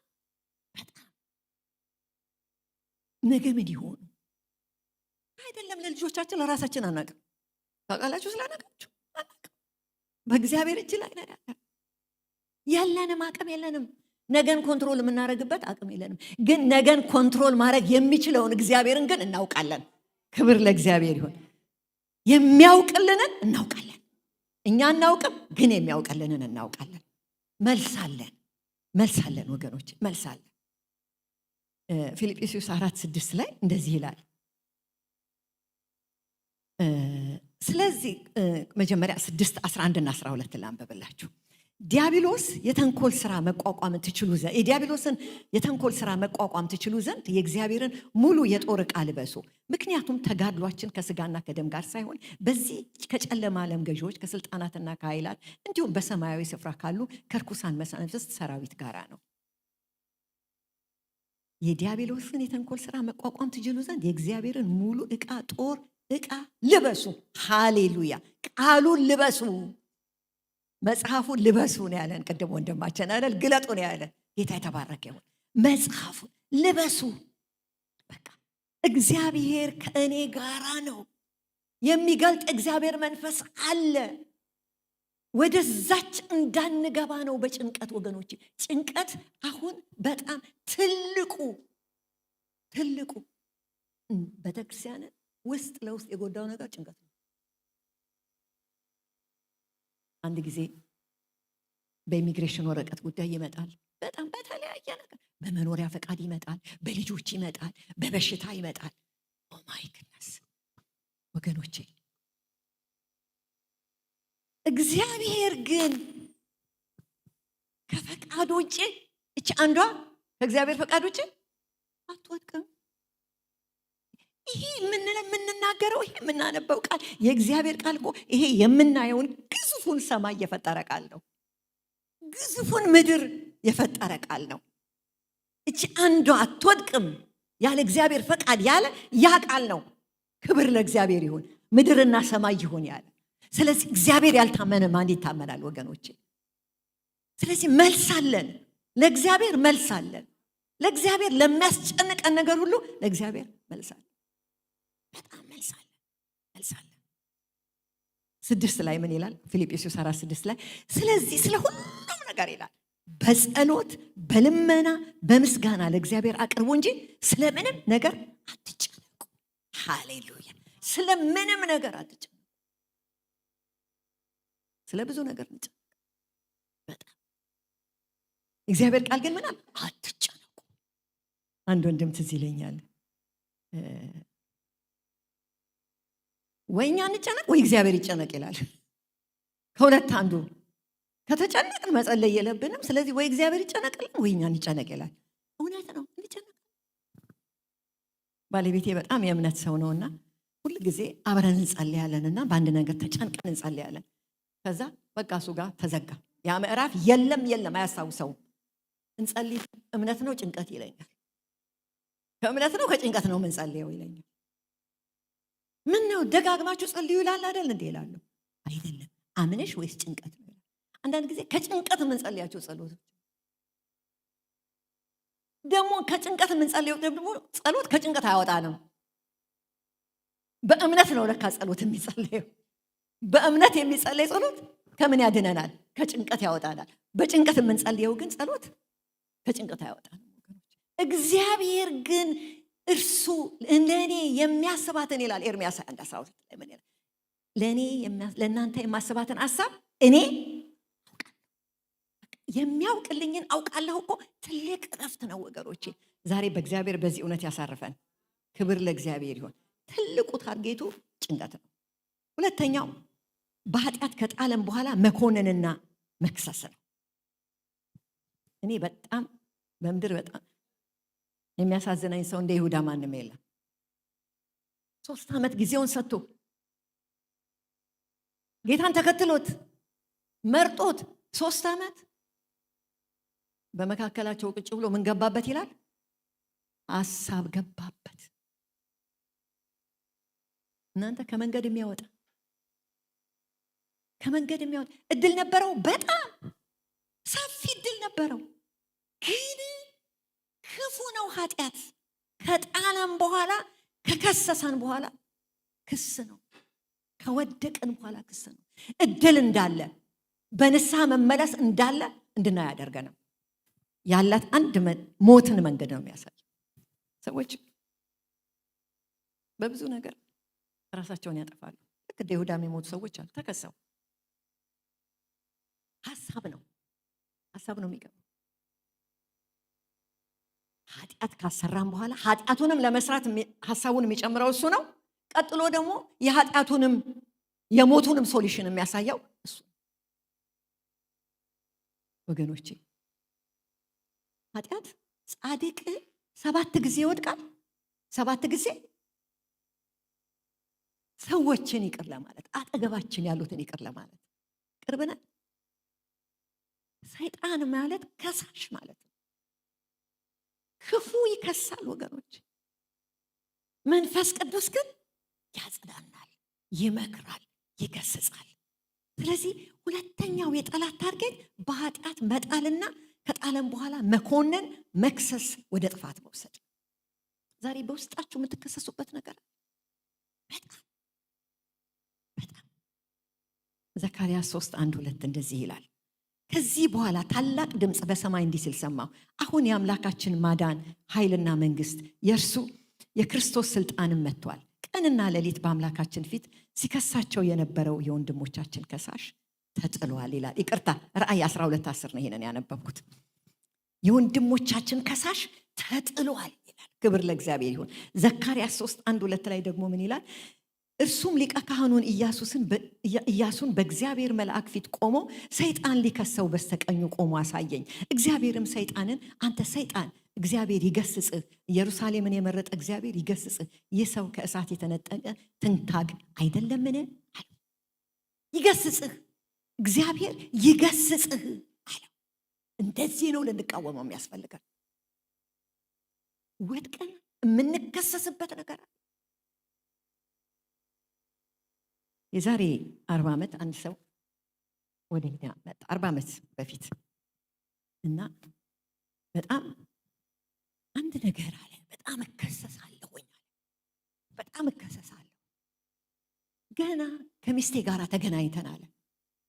ነገ ምን ይሆኑ አይደለም ለልጆቻችን፣ ለራሳችን አናውቅም። ታውቃላችሁ ስለነገራችሁ አናውቅም። በእግዚአብሔር እጅ ላይ ያለንም አቅም የለንም። ነገን ኮንትሮል የምናደርግበት አቅም የለንም። ግን ነገን ኮንትሮል ማድረግ የሚችለውን እግዚአብሔርን ግን እናውቃለን። ክብር ለእግዚአብሔር ይሁን። የሚያውቅልንን እናውቃለን። እኛ እናውቅም፣ ግን የሚያውቅልንን እናውቃለን። መልሳለን ወገኖች፣ መልሳለን። ፊልጵስዩስ 4:6 ላይ እንደዚህ ይላል። ስለዚህ መጀመሪያ 6:11 እና 12 ላንብብላችሁ። ዲያብሎስ የተንኮል ስራ መቋቋም ትችሉ ዘንድ የዲያብሎስን የተንኮል ስራ መቋቋም ትችሉ ዘንድ የእግዚአብሔርን ሙሉ የጦር ዕቃ ልበሱ። ምክንያቱም ተጋድሏችን ከስጋና ከደም ጋር ሳይሆን በዚህ ከጨለማ ዓለም ገዢዎች ከስልጣናትና ከኃይላት እንዲሁም በሰማያዊ ስፍራ ካሉ ከርኩሳን መናፍስት ሰራዊት ጋር ነው። የዲያብሎስን የተንኮል ስራ መቋቋም ትችሉ ዘንድ የእግዚአብሔርን ሙሉ ጦር ዕቃ ልበሱ። ሃሌሉያ! ቃሉን ልበሱ። መጽሐፉን ልበሱ ነው ያለን። ቅድም ወንድማችን አይደል ግለጡ ነው ያለን። ጌታ የተባረከ ይሁን። መጽሐፉን ልበሱ። በቃ እግዚአብሔር ከእኔ ጋራ ነው። የሚገልጥ እግዚአብሔር መንፈስ አለ። ወደዛች እንዳንገባ ነው በጭንቀት ወገኖች። ጭንቀት አሁን በጣም ትልቁ ቤተክርስቲያን ውስጥ ለውስጥ የጎዳው ነገር ጭንቀት ነው። አንድ ጊዜ በኢሚግሬሽን ወረቀት ጉዳይ ይመጣል። በጣም በተለያየ ነገር በመኖሪያ ፈቃድ ይመጣል፣ በልጆች ይመጣል፣ በበሽታ ይመጣል። ኦ ማይ ግድነስ ወገኖቼ፣ እግዚአብሔር ግን ከፈቃድ ውጭ እቺ አንዷ ከእግዚአብሔር ፈቃድ ውጭ አትወድቅም። ይሄ የምንናገረው ይሄ የምናነበው ቃል የእግዚአብሔር ቃል እኮ ይሄ የምናየውን ግዙፉን ሰማይ የፈጠረ ቃል ነው። ግዙፉን ምድር የፈጠረ ቃል ነው። እቺ አንዷ አትወድቅም ያለ እግዚአብሔር ፈቃድ ያለ ያ ቃል ነው። ክብር ለእግዚአብሔር ይሁን። ምድርና ሰማይ ይሁን ያለ። ስለዚህ እግዚአብሔር ያልታመነ ማን ይታመናል ወገኖቼ? ስለዚህ መልሳለን፣ ለእግዚአብሔር መልሳለን። ለእግዚአብሔር ለሚያስጨንቀን ነገር ሁሉ ለእግዚአብሔር መልሳለን። በጣም መልሳለ 6 ላይ ምን ይላል? ፊልጵስዩስ 4:6 ላይ ስለዚህ ስለ ሁሉም ነገር ይላል በጸሎት በልመና በምስጋና ለእግዚአብሔር አቅርቡ እንጂ ስለምንም ነገር አትጨነቁ። ሃሌሉያ! ስለምንም ነገር አትጨነቁ። ስለ ብዙ ነገር እንጨነቅ በጣም። እግዚአብሔር ቃል ግን ምናል አትጨነቁ። አንድ ወንድም ትዝ ይለኛል፣ ወይ እኛ እንጨነቅ ወይ እግዚአብሔር ይጨነቅ ይላል። ከሁለት አንዱ። ከተጨነቅን መጸለይ የለብንም። ስለዚህ ወይ እግዚአብሔር ይጨነቅልን ወይ እኛ እንጨነቅ ይላል። እውነት ነው፣ እንጨነቅ። ባለቤቴ በጣም የእምነት ሰው ነውና ሁል ጊዜ አብረን እንጸልያለንና በአንድ ነገር ተጨንቀን እንጸልያለን። ከዛ በቃ እሱ ጋር ተዘጋ ያ ምዕራፍ። የለም አያስታውሰውም። እንጸልይ እምነት ነው ጭንቀት ይለኛል። ከእምነት ነው ከጭንቀት ነው የምንጸልየው ይለኛል። ምን ነው ደጋግማችሁ ጸልዩ ይላል አይደል እንዴ ይላሉ። አይደለም አምነሽ ወይስ ጭንቀት ነው? አንዳንድ ጊዜ ከጭንቀት የምንጸልያቸው ጸሎቶች ደግሞ ከጭንቀት የምንጸልየው ደግሞ ጸሎት ከጭንቀት አያወጣንም። በእምነት ነው ለካ ጸሎት የሚጸልየው። በእምነት የሚጸልይ ጸሎት ከምን ያድነናል? ከጭንቀት ያወጣናል። በጭንቀት የምንጸልየው ግን ጸሎት ከጭንቀት አያወጣንም። እግዚአብሔር ግን እርሱ ለእኔ የሚያስባትን ይላል ኤርምያስ 1:12 ላይ ምን ይላል? ለእናንተ የማስባትን ሐሳብ እኔ የሚያውቅልኝን አውቃለሁ እኮ። ትልቅ እረፍት ነው ወገኖቼ። ዛሬ በእግዚአብሔር በዚህ እውነት ያሳርፈን። ክብር ለእግዚአብሔር ይሁን። ትልቁ ታርጌቱ ጭንቀት ነው። ሁለተኛው በኃጢአት ከጣለም በኋላ መኮንንና መክሰስ ነው። እኔ በጣም በምድር በጣም የሚያሳዝነኝ ሰው እንደ ይሁዳ ማንም የለም። 3 ዓመት ጊዜውን ሰጥቶ ጌታን ተከትሎት መርጦት 3 ዓመት በመካከላቸው ቁጭ ብሎ ምን ገባበት ይላል? ሐሳብ ገባበት። እናንተ ከመንገድ የሚያወጣ እድል ነበረው። በጣም ሰፊ እድል ነበረው። ግን ክፉ ነው ኃጢአት። ከጣለም በኋላ ከከሰሰን በኋላ ክስ ነው። ከወደቅን በኋላ ክስ ነው። እድል እንዳለ በንስሐ መመለስ እንዳለ እንድናይ ያደርገናል። ያላት አንድ ሞትን መንገድ ነው የሚያሳይ። ሰዎች በብዙ ነገር ራሳቸውን ያጠፋሉ። ልክ እንደ ይሁዳ የሚሞቱ ሰዎች አሉ። ተከሰው ሐሳብ ነው የሚገባው። ኃጢአት ካሰራን በኋላ ኃጢአቱንም ለመስራት ሐሳቡን የሚጨምረው እሱ ነው። ቀጥሎ ደግሞ የኃጢአቱንም የሞቱንም ሶሉሽን የሚያሳየው እሱ። ወገኖቼ ኃጢአት ጻድቅ 7 ጊዜ ይወድቃል። 7 ጊዜ ሰዎችን ይቅር ለማለት አጠገባችን ያሉትን ይቅር ለማለት ቅርብ ነን። ሰይጣን ማለት ከሳሽ ማለት ነው። ክፉ ይከሳል ወገኖች። መንፈስ ቅዱስ ግን ያጽናናል፣ ይመክራል፣ ይገስጻል። ስለዚህ ሁለተኛው የጠላት ታርጌት በኃጢአት መጣልና ከጣለም በኋላ መኮንን፣ መክሰስ፣ ወደ ጥፋት መውሰድ። ዛሬ በውስጣችሁ የምትከሰሱበት ነገር በጣም ዘካርያስ 3:1-2 እንደዚህ ይላል። ከዚህ በኋላ ታላቅ ድምፅ በሰማይ እንዲህ ሲል ሰማሁ። አሁን የአምላካችን ማዳን ኃይልና መንግስት የእርሱ የክርስቶስ ስልጣንም መጥቷል። ቀንና ሌሊት በአምላካችን ፊት ሲከሳቸው የነበረው የወንድሞቻችን ከሳሽ ተጥሏል ይላል። ይቅርታ ራእይ 12:10 ነው ይሄንን ያነበብኩት። የወንድሞቻችን ከሳሽ ተጥሏል ይላል። ክብር ለእግዚአብሔር ይሁን። ዘካርያስ 3:1-2 ላይ ደግሞ ምን ይላል? እርሱም ሊቀ ካህኑን ኢያሱን በእግዚአብሔር መልአክ ፊት ቆሞ ሰይጣን ሊከሰው በስተቀኙ ቆሞ አሳየኝ። እግዚአብሔርም ሰይጣንን አንተ ሰይጣን እግዚአብሔር ይገስጽህ፣ ኢየሩሳሌምን የመረጠ እግዚአብሔር ይገስጽህ፣ ይህ ሰው ከእሳት የተነጠቀ ትንታግ አይደለምን አለ። ይገስጽህ፣ እግዚአብሔር ይገስጽህ አለ። እንደዚህ ነው ልንቃወመው የሚያስፈልገን። ወድቀን የምንከሰስበት ነገር አለ። የዛሬ 40 ዓመት አንድ ሰው ወደ እኛ መጣ። 40 ዓመት በፊት እና በጣም አንድ ነገር አለ። በጣም እከሰሳለሁኝ። በጣም እከሰሳለሁ። ገና ከሚስቴ ጋር ተገናኝተናል፣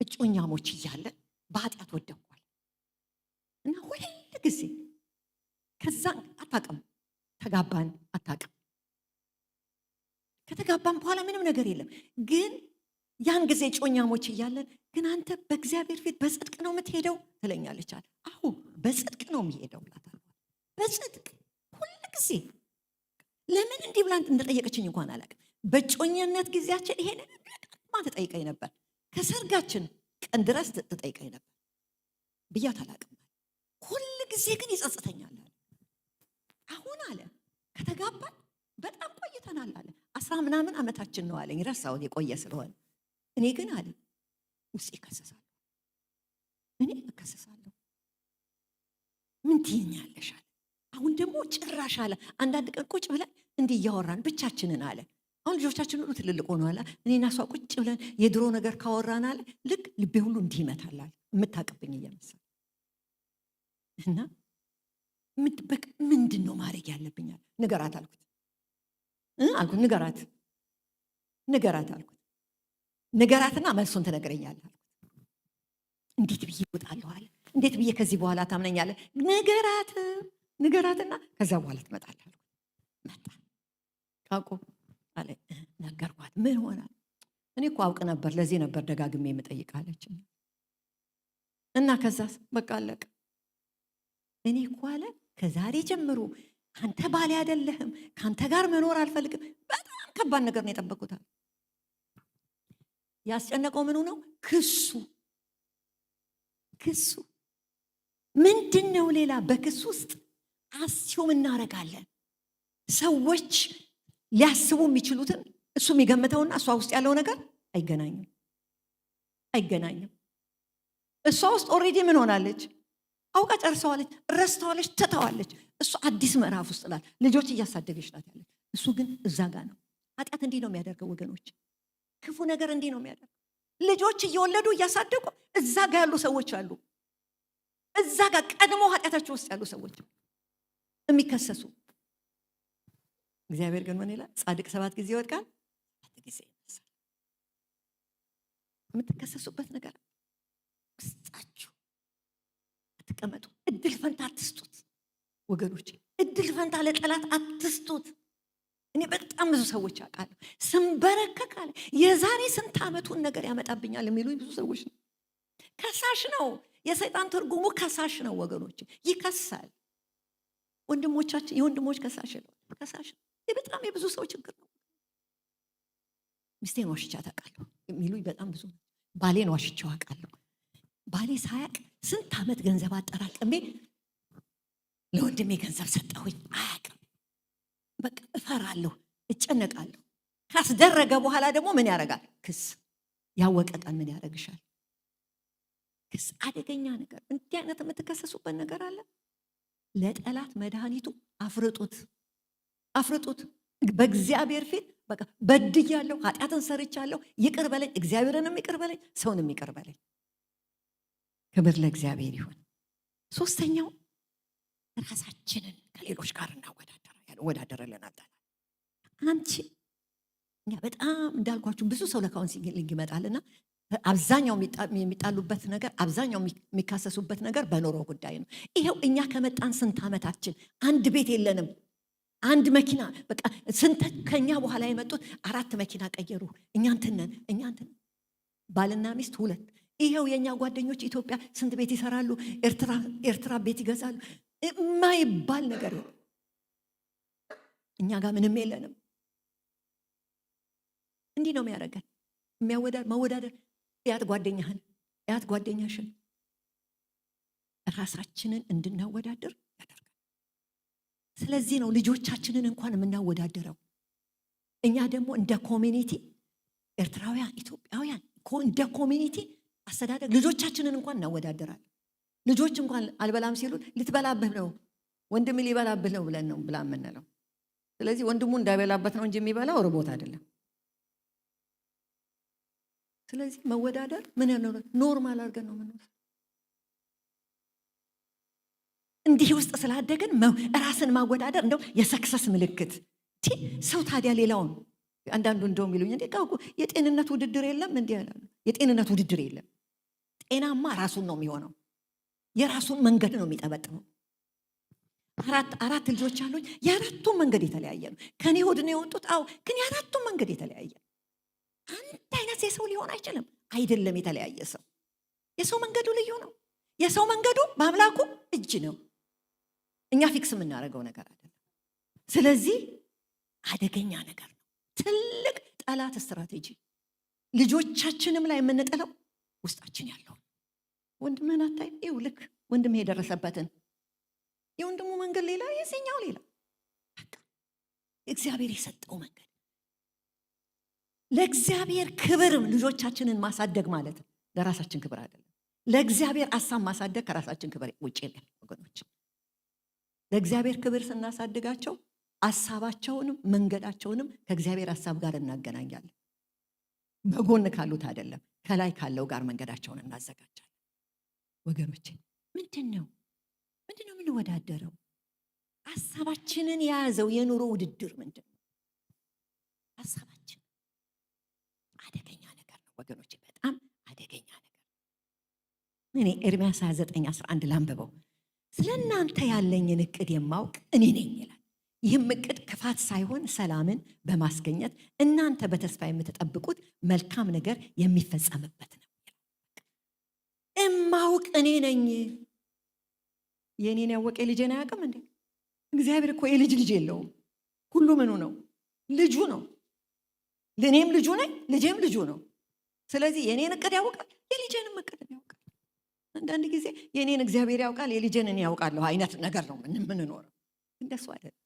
እጮኛሞች እያለን በኃጢአት ወደኳል እና ሁል ጊዜ ከዛ አታውቅም፣ ተጋባን አታውቅም። ከተጋባን በኋላ ምንም ነገር የለም። ግን ያን ጊዜ ጮኛሞች እያለን ግን አንተ በእግዚአብሔር ፊት በጽድቅ ነው የምትሄደው ትለኛለች አለ። አሁ በጽድቅ ነው የሚሄደው ብላታለሁ። በጽድቅ ሁል ጊዜ ለምን እንዲህ ብላ እንደጠየቀችኝ እንኳን አላውቅም። በጮኝነት ጊዜያችን ይሄን ማ ትጠይቀኝ ነበር፣ ከሰርጋችን ቀን ድረስ ትጠይቀኝ ነበር ብያት አላውቅም። ሁል ጊዜ ግን ይጸጽተኛል አለ። አሁን አለ ከተጋባን በጣም ቆይተናል አለ። 10 ምናምን ዓመታችን ነው አለኝ። ረሳሁት የቆየ ስለሆነ። እኔ ግን አለ ውስጥ ይከሰሳል። እኔ እከሰሳለሁ። ምን ትይኛለሽ አለ። አሁን ደግሞ ጭራሽ አለ አንዳንድ ቀን ቁጭ ብለን እንዲህ እያወራን ብቻችንን አለ። አሁን ልጆቻችን ሁሉ ትልልቅ ሆነዋል። እኔና እሷ ቁጭ ብለን የድሮ ነገር ካወራን አለ ልክ ልቤ ሁሉ እንዲህ ይመታል አለ። የምታቅብኝ እየመሰለ እና ምንድን ነው ማድረግ ያለብኛል? ንገራት አልኩት አልኩት ንገራት አልኩት። ንገራትና መልሱን ትነግረኛለህ አልኩት። እንዴት ብዬ እወጣለሁ አለ። እንዴት ብዬ ከዚህ በኋላ ታምነኛለህ? ንገራትና ከዛ በኋላ ትመጣለህ አልኩት። መጣ ቃቁ አለ። ነገርኳት። ምን ሆነ? እኔ እኮ አውቅ ነበር፣ ለዚህ ነበር ደጋግሜ የምጠይቃለች። እና ከዛስ በቃ አለቀ። እኔ እኮ አለ ከዛሬ ጀምሮ አንተ ባሌ አይደለህም፣ ከአንተ ጋር መኖር አልፈልግም። በጣም ከባድ ነገር ነው የጠበቁታል። ያስጨነቀው ምኑ ነው? ክሱ ምንድን ነው? ሌላ በክሱ ውስጥ አስዩም እናረጋለን። ሰዎች ሊያስቡ የሚችሉትን እሱ የሚገምተውና እሷ ውስጥ ያለው ነገር አይገናኝም። እሷ ውስጥ ኦልሬዲ ምን ሆናለች? አውቃ ጨርሰዋለች፣ ረስተዋለች፣ ትተዋለች። እሱ አዲስ ምዕራፍ ውስጥ ናት። ልጆች እያሳደገች ናት ያለች። እሱ ግን እዛ ጋር ነው። ኃጢአት እንዲህ ነው የሚያደርገው ወገኖች። ክፉ ነገር እንዲህ ነው የሚያደርገው። ልጆች እየወለዱ እያሳደጉ እዛ ጋር ያሉ ሰዎች አሉ። እዛ ጋር ቀድሞ ኃጢአታቸው ውስጥ ያሉ ሰዎች የሚከሰሱ። እግዚአብሔር ግን ምን ይላል? ጻድቅ 7 ጊዜ ይወድቃል፣ 7 ጊዜ ይነሳል። የምትከሰሱበት ነገር ውስጣችሁ አትቀመጡ። እድል ፈንታ አትስጡት ወገኖች። እድል ፈንታ ለጠላት አትስጡት። እኔ በጣም ብዙ ሰዎች አውቃለሁ። ስንበረከካለ የዛሬ ስንት ዓመቱን ነገር ያመጣብኛል የሚሉ ብዙ ሰዎች ነው። ከሳሽ ነው። የሰይጣን ትርጉሙ ከሳሽ ነው ወገኖች። ይከሳል። ወንድሞቻችን የወንድሞች ከሳሽ ነው። ይህ በጣም የብዙ ሰው ችግር ነው። ሚስቴን ዋሽቻት አውቃለሁ የሚሉኝ በጣም ብዙ። ባሌን ዋሽቼው አውቃለሁ። ባሌ ሳያቅ ስንት ዓመት ገንዘብ አጠራቅሜ ለወንድሜ ገንዘብ ሰጠሁኝ። አያውቅም። በቃ እፈራለሁ፣ እጨነቃለሁ። ካስደረገ በኋላ ደግሞ ምን ያደርጋል? ክስ። ያወቀ ቀን ምን ያደርግሻል? ክስ አደገኛ ነገር። እንዲህ አይነት የምትከሰሱበት ነገር አለ። ለጠላት መድኃኒቱ አፍርጡት። በእግዚአብሔር ፊት በቃ በድያለሁ፣ ኃጢአትን ሰርቻለሁ፣ ይቅር በለኝ፣ እግዚአብሔርንም ይቅር በለኝ፣ ሰውንም ይቅር በለኝ። ክብር ለእግዚአብሔር ይሁን። 3ኛው ራሳችንን ከሌሎች ጋር እናወዳደረልናል። አንቺ እኛ በጣም እንዳልኳችሁ ብዙ ሰው ለካውንስሊንግ ይመጣልና አብዛኛው የሚጣሉበት ነገር፣ አብዛኛው የሚካሰሱበት ነገር በኑሮ ጉዳይ ነው። ይሄው እኛ ከመጣን ስንት ዓመታችን? አንድ ቤት የለንም፣ አንድ መኪና በቃ ስንት ከኛ በኋላ የመጡት 4 መኪና ቀየሩ። እኛ እንትን ባልና ሚስት 2። ይሄው የኛ ጓደኞች ኢትዮጵያ ስንት ቤት ይሰራሉ፣ ኤርትራ ቤት ይገዛሉ። የማይባል ነገር ነው። እኛ ጋር ምንም የለንም። እንዲህ ነው የሚያደርገን። መወዳደር። ያት ጓደኛሽን ራሳችንን እንድናወዳደር ያደርጋል። ስለዚህ ነው ልጆቻችንን እንኳን የምናወዳደረው። እኛ ደግሞ እንደ ኮሚኒቲ ኤርትራውያን፣ ኢትዮጵያውያን እንደ ኮሚኒቲ አስተዳደር ልጆቻችንን እንኳን እናወዳደራለን። ልጆች እንኳን አልበላም ሲሉ ልትበላብህ ነው፣ ወንድም ሊበላብህ ነው ብለን ነው ብላ የምንለው። ስለዚህ ወንድሙ እንዳይበላበት ነው እንጂ የሚበላው ርቦት አይደለም። ስለዚህ መወዳደር ምን ነው? ኖርማል አድርገን ነው የምንወስደው። እንዲህ ውስጥ ስላደግን ራስን ማወዳደር እንደው የሰክሰስ ምልክት ሰው ታዲያ ሌላውን አንዳንዱ እንደውም ይሉኝ እንዴ የጤንነት ውድድር የለም እንዴ ያላሉ። የጤንነት ውድድር የለም። ጤናማ ራሱን ነው የሚሆነው። የራሱን መንገድ ነው የሚጠበጥመው። አራት ልጆች አሉኝ። የአራቱም መንገድ የተለያየ ነው። ከኔ ሆድ ነው የወጡት። አዎ፣ ግን የአራቱም መንገድ የተለያየ። አንድ አይነት የሰው ሊሆን አይችልም። አይደለም የተለያየ ሰው። የሰው መንገዱ ልዩ ነው። የሰው መንገዱ በአምላኩ እጅ ነው። እኛ ፊክስ የምናደርገው ነገር አይደለም። ስለዚህ አደገኛ ነገር ነው። ትልቅ ጠላት ስትራቴጂ ልጆቻችንም ላይ የምንጥለው ውስጣችን ያለው ወንድምህን አታይ። ይኸው ልክ ወንድምህ የደረሰበትን የወንድሙ መንገድ ሌላ፣ የዚህኛው ሌላ። እግዚአብሔር የሰጠው መንገድ ለእግዚአብሔር ክብርም ልጆቻችንን ማሳደግ ማለት ለራሳችን ክብር አይደለም። ለእግዚአብሔር ሐሳብ ማሳደግ ከራሳችን ክብር ውጭ ነው ወገኖች። ለእግዚአብሔር ክብር ስናሳድጋቸው ሐሳባቸውንም መንገዳቸውንም ከእግዚአብሔር ሐሳብ ጋር እናገናኛለን። በጎን ካሉት አይደለም፣ ከላይ ካለው ጋር መንገዳቸውን እናዘጋጃለን። ወገኖቼ ምንድነው የምንወዳደረው? ሐሳባችንን የያዘው የኑሮ ውድድር ምንድነው? ሐሳባችን አደገኛ ነገር ነው ወገኖቼ፣ በጣም አደገኛ ነገር። እኔ ኤርምያስ 29:11 ላንብበው። ስለ እናንተ ያለኝን እቅድ የማውቅ እኔ ነኝ ይላል። ይህም እቅድ ክፋት ሳይሆን ሰላምን በማስገኘት እናንተ በተስፋ የምትጠብቁት መልካም ነገር የሚፈጸምበት ነው። እማውቅ እኔ ነኝ። የኔን ያወቀ ልጄን አያውቅም እንዴ? እግዚአብሔር እኮ የልጅ የለውም። ሁሉ ምኑ ነው? ልጁ ነው። ለእኔም ልጁ ነኝ፣ ልጄም ልጁ ነው። ስለዚህ የኔን እቅድ ያውቃል፣ የልጄንም እቅድ ያውቃል። አንዳንድ ጊዜ የኔን እግዚአብሔር ያውቃል፣ የልጄን እኔ ያውቃለሁ አይነት ነገር ነው የምንኖረው። እንደሱ አይደለም።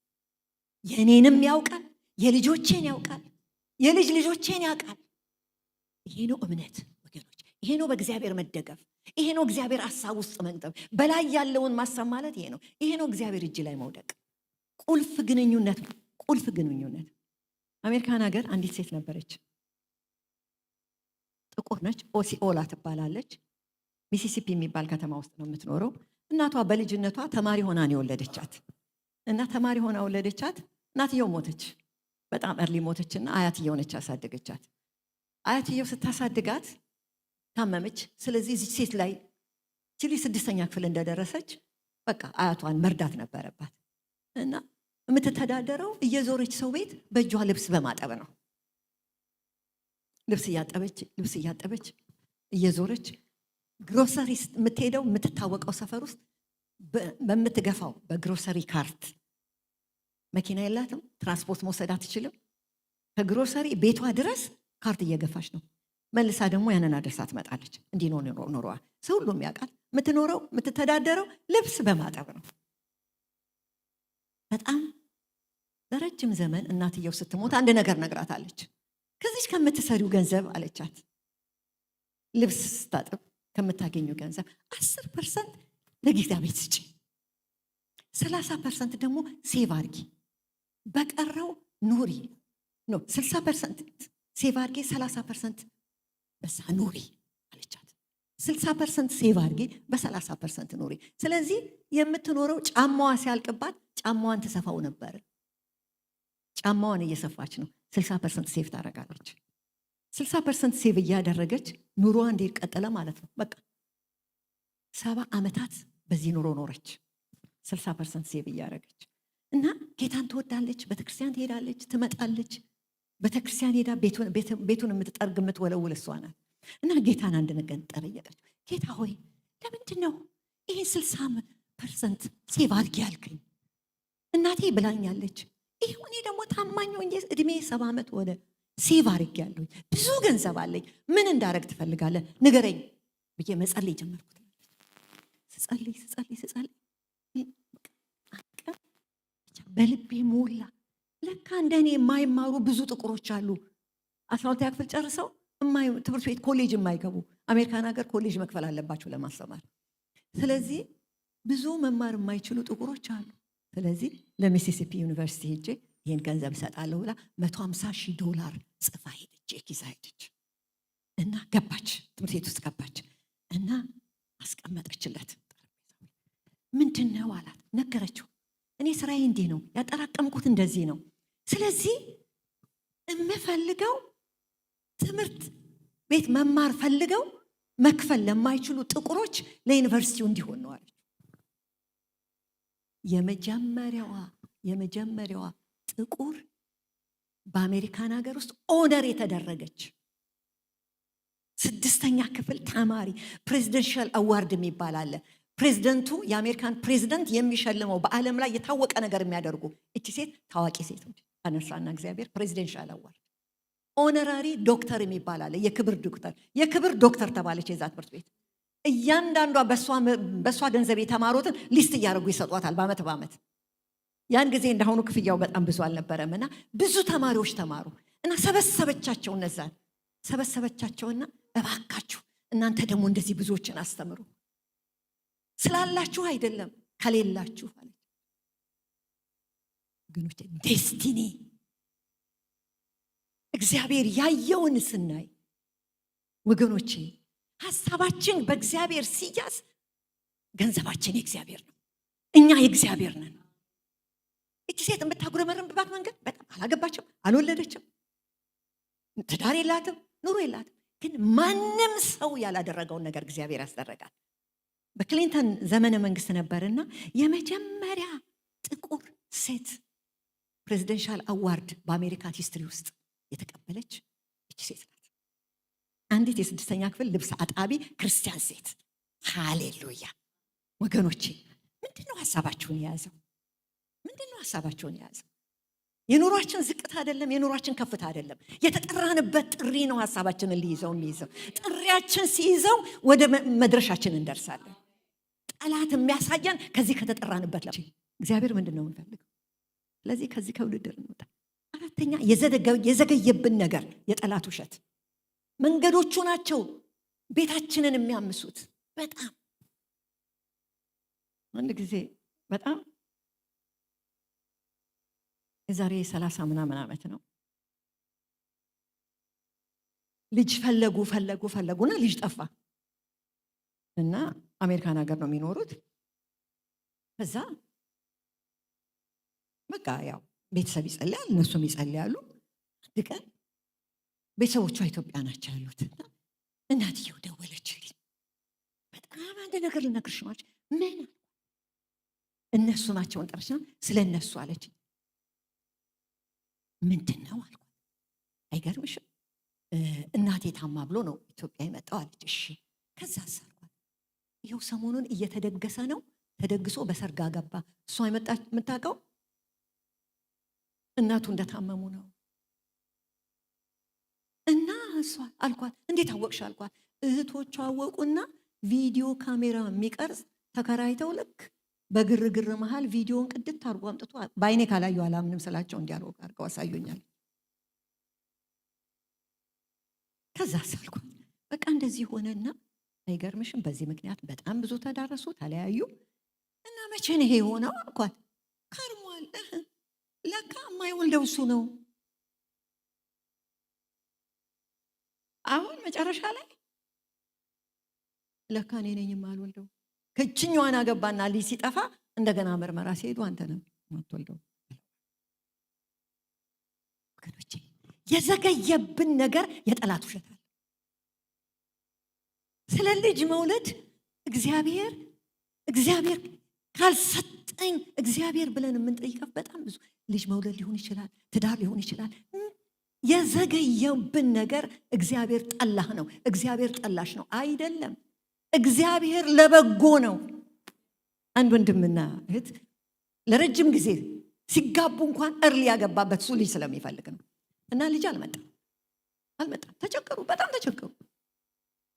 የኔንም ያውቃል፣ የልጆቼን ያውቃል፣ የልጅ ልጆቼን ያውቃል። ይሄ ነው እምነት ወገኖች። ይሄ ነው በእግዚአብሔር መደገፍ። ይሄ ነው እግዚአብሔር ሐሳብ ውስጥ መግጠም። በላይ ያለውን ማሰብ ማለት ይሄ ነው። ይሄ ነው እግዚአብሔር እጅ ላይ መውደቅ። ቁልፍ ግንኙነት ነው። ቁልፍ ግንኙነት። አሜሪካን ሀገር አንዲት ሴት ነበረች። ጥቁር ነች። ኦሲኦላ ትባላለች። ሚሲሲፒ የሚባል ከተማ ውስጥ ነው የምትኖረው። እናቷ በልጅነቷ ተማሪ ሆና ነው የወለደቻት እና ተማሪ ሆና ወለደቻት። እናትየው ሞተች። በጣም እርሊ ሞተችና አያትየው ነች ያሳደገቻት። አያትየው ስታሳድጋት ታመመች። ስለዚህ እዚህ ሴት ላይ ችሊ 6ኛ ክፍል እንደደረሰች በቃ አያቷን መርዳት ነበረባት እና የምትተዳደረው እየዞረች ሰው ቤት በእጇ ልብስ በማጠብ ነው። ልብስ እያጠበች እየዞረች ግሮሰሪ የምትሄደው የምትታወቀው ሰፈር ውስጥ በምትገፋው በግሮሰሪ ካርት። መኪና የላትም፣ ትራንስፖርት መውሰድ አትችልም። ከግሮሰሪ ቤቷ ድረስ ካርት እየገፋች ነው። መልሳ ደግሞ ያንን አድርሳ ትመጣለች። እንዲህ ነው ኑሮዋ። ሰው ሁሉም ያውቃል። የምትተዳደረው ልብስ በማጠብ ነው። በጣም ለረጅም ዘመን እናትየው ስትሞት አንድ ነገር ነግራታለች። ከዚች ከምትሰሪው ገንዘብ አለቻት፣ ልብስ ስታጥብ ከምታገኙ ገንዘብ 10% ለጌታ ቤት ስጪ፣ 30% ደግሞ ሴቭ አድርጊ፣ በቀረው ኑሪ። 60% ሴቭ አድርጊ፣ 30% በሳ ኑሪ አለቻት። 60% ሴቭ አድርጊ፣ በ30% ኑሪ። ስለዚህ የምትኖረው ጫማዋ ሲያልቅባት ጫማዋን ትሰፋው ነበር። ጫማዋን እየሰፋች ነው። 60% ሴቭ ታደርጋለች። 60% ሴቭ እያደረገች ኑሮዋ እንዴት ቀጠለ ማለት ነው። በቃ 70 ዓመታት በዚህ ኑሮ ኖረች። 60% ሴቭ እያደረገች እና ጌታን ትወዳለች። ቤተክርስቲያን ትሄዳለች፣ ትመጣለች። ቤተክርስቲያን ሄዳ ቤቱን የምትጠርግ የምትወለውል እሷ ናት። እና ጌታን አንድ ነገር ጠየቀች። ጌታ ሆይ ለምንድን ነው ይሄ 60% ሴቭ አድርጊ ያልከኝ? እናቴ ብላኛለች። ይሄ እኔ ደግሞ ታማኝ ሆኜ እድሜ 70 ዓመት ሆነ፣ ሴቭ አድርጌያለሁ፣ ብዙ ገንዘብ አለኝ። ምን እንዳረግ ትፈልጋለህ? ንገረኝ ብዬ መጸለይ ጀመርኩት። ስጸልይ በልቤ ሞላ። ለካ እንደኔ የማይማሩ ብዙ ጥቁሮች አሉ። 12ኛ ክፍል ጨርሰው ትምህርት ቤት ኮሌጅ የማይገቡ። አሜሪካን ሀገር ኮሌጅ መክፈል አለባቸው ለማስተማር። ስለዚህ ብዙ መማር የማይችሉ ጥቁሮች አሉ። ስለዚህ ለሚሲሲፒ ዩኒቨርሲቲ ሄጄ ይህን ገንዘብ እሰጣለሁ ብላ $150,000 ጽፋ ሄደች፣ ኪሳ ሄደች እና ገባች፣ ትምህርት ቤት ውስጥ ገባች እና አስቀመጠችለት። ምንድን ነው አላት። ነገረችው። እኔ ስራዬ እንዲህ ነው፣ ያጠራቀምኩት እንደዚህ ነው። ስለዚህ የምፈልገው ትምህርት ቤት መማር ፈልገው መክፈል ለማይችሉ ጥቁሮች ለዩኒቨርሲቲው እንዲሆን ነው አለች። የመጀመሪያዋ ጥቁር በአሜሪካን ሀገር ውስጥ ኦነር የተደረገች 6ኛ ክፍል ተማሪ ፕሬዚደንሻል አዋርድ የሚባል አለ። ፕሬዚደንቱ የአሜሪካን ፕሬዚደንት የሚሸልመው በዓለም ላይ የታወቀ ነገር የሚያደርጉ እቺ ሴት ታዋቂ ሴት ነች። አነሳና እግዚአብሔር ፕሬዚደንሻል አዋርድ ኦነራሪ ዶክተር የሚባል አለ። የክብር ዶክተር ተባለች። የዛ ትምህርት ቤት እያንዳንዷ በሷ ገንዘብ የተማሩትን ሊስት እያደረጉ ይሰጧታል በአመት። ያን ጊዜ እንደሆኑ ክፍያው በጣም ብዙ አልነበረም እና ብዙ ተማሪዎች ተማሩ እና ሰበሰበቻቸውና እባካችሁ እናንተ ደግሞ እንደዚህ ብዙዎችን አስተምሩ፣ ስላላችሁ አይደለም ከሌላችሁ አለ። ወገኖቼ ዴስቲኒ እግዚአብሔር ያየውን ስናይ ወገኖቼ ሐሳባችን በእግዚአብሔር ሲያዝ ገንዘባችን የእግዚአብሔር ነው፣ እኛ የእግዚአብሔር ነን። እቺ ሴት የምታጉረመርምባት መንገድ በጣም አላገባችም፣ አልወለደችም፣ ትዳር የላትም፣ ኑሮ የላትም። ግን ማንም ሰው ያላደረገውን ነገር እግዚአብሔር ያስደረጋል። በክሊንተን ዘመነ መንግስት ነበርና የመጀመሪያ ጥቁር ሴት ፕሬዚደንሻል አዋርድ በአሜሪካን ሂስትሪ ውስጥ የተቀበለች እቺ ሴት ናት። አንዲት የ6ኛ ክፍል ልብስ አጣቢ ክርስቲያን ሴት። ሃሌሉያ ወገኖቼ፣ ምንድነው ሀሳባችሁን የያዘው? የኑሯችን ዝቅታ አይደለም፣ የኑሯችን ከፍታ አይደለም። የተጠራንበት ጥሪ ነው ሀሳባችንን የሚይዘው። ጥሪያችን ሲይዘው ወደ መድረሻችን እንደርሳለን። ጠላት የሚያሳየን ከዚህ ከተጠራንበት ላይ እግዚአብሔር ምንድን ነው የምንፈልገው? ስለዚህ ከዚህ ከውድድር እንውጣ። 4ኛ የዘገየብን ነገር የጠላት ውሸት መንገዶቹ ናቸው ቤታችንን የሚያምሱት። በጣም አንድ ጊዜ በጣም የዛሬ 30 ምናምን ዓመት ነው። ልጅ ፈለጉና ልጅ ጠፋ እና አሜሪካን ሀገር ነው የሚኖሩት። ከዛ በቃ ያው ቤተሰብ ይጸልያል፣ እነሱም ይጸልያሉ። አንድ ቀን ቤተሰቦቿ ኢትዮጵያ ናቸው ያሉት እና እናትየው ደወለችልኝ። በጣም አንድ ነገር ልነግርሽ ማለች። ምን? እነሱ ናቸውን ጠርሽና ስለ እነሱ አለች። ምንድን ነው አልኳት። አይገርምሽም እናቴ ታማ ብሎ ነው ኢትዮጵያ የመጣው አለች። እሺ ከዛ አልኳት። ይኸው ሰሞኑን እየተደገሰ ነው፣ ተደግሶ በሰርግ አገባ። እሷ የምታውቀው እናቱ እንደታመሙ ነው። እና እሷ አልኳት እንዴት አወቅሽ አልኳት። እህቶቿ አወቁና ቪዲዮ ካሜራ የሚቀርጽ ተከራይተው ልክ በግርግር መሃል ቪዲዮን ቅድት አድርጎ አምጥቶ በአይኔ ካላዩ አላምንም ስላቸው እንዲያርጎ አድርገው አሳዩኛል። ከዛ አልኳት በቃ እንደዚህ ሆነና አይገርምሽም በዚህ ምክንያት በጣም ብዙ ተዳረሱ፣ ተለያዩ። እና መቼ ነው ይሄ የሆነው አልኳት። ከርሟል። ለካ የማይወልደው እሱ ነው። አሁን መጨረሻ ላይ ለካ እኔ ነኝ የማልወልደው። ከችኛዋን አገባና ልጅ ሲጠፋ እንደገና ምርመራ ሲሄዱ አንተ ነህ የማትወልደው። ወገኖቼ የዘገየብን ነገር የጠላት ውሸት አለ። ስለ ልጅ መውለድ እግዚአብሔር ካልሰጠኝ እግዚአብሔር ብለን የምንጠይቀው በጣም ብዙ ልጅ መውለድ ሊሆን ይችላል፣ ትዳር ሊሆን ይችላል። የዘገየብን ነገር እግዚአብሔር ጠላህ ነው፣ እግዚአብሔር ጠላሽ ነው አይደለም። እግዚአብሔር ለበጎ ነው። አንድ ወንድምና እህት ለረጅም ጊዜ ሲጋቡ እንኳን እርሊ ያገባበት እሱ ልጅ ስለሚፈልግ ነው። እና ልጅ አልመጣም። ተቸገሩ፣ በጣም ተቸገሩ።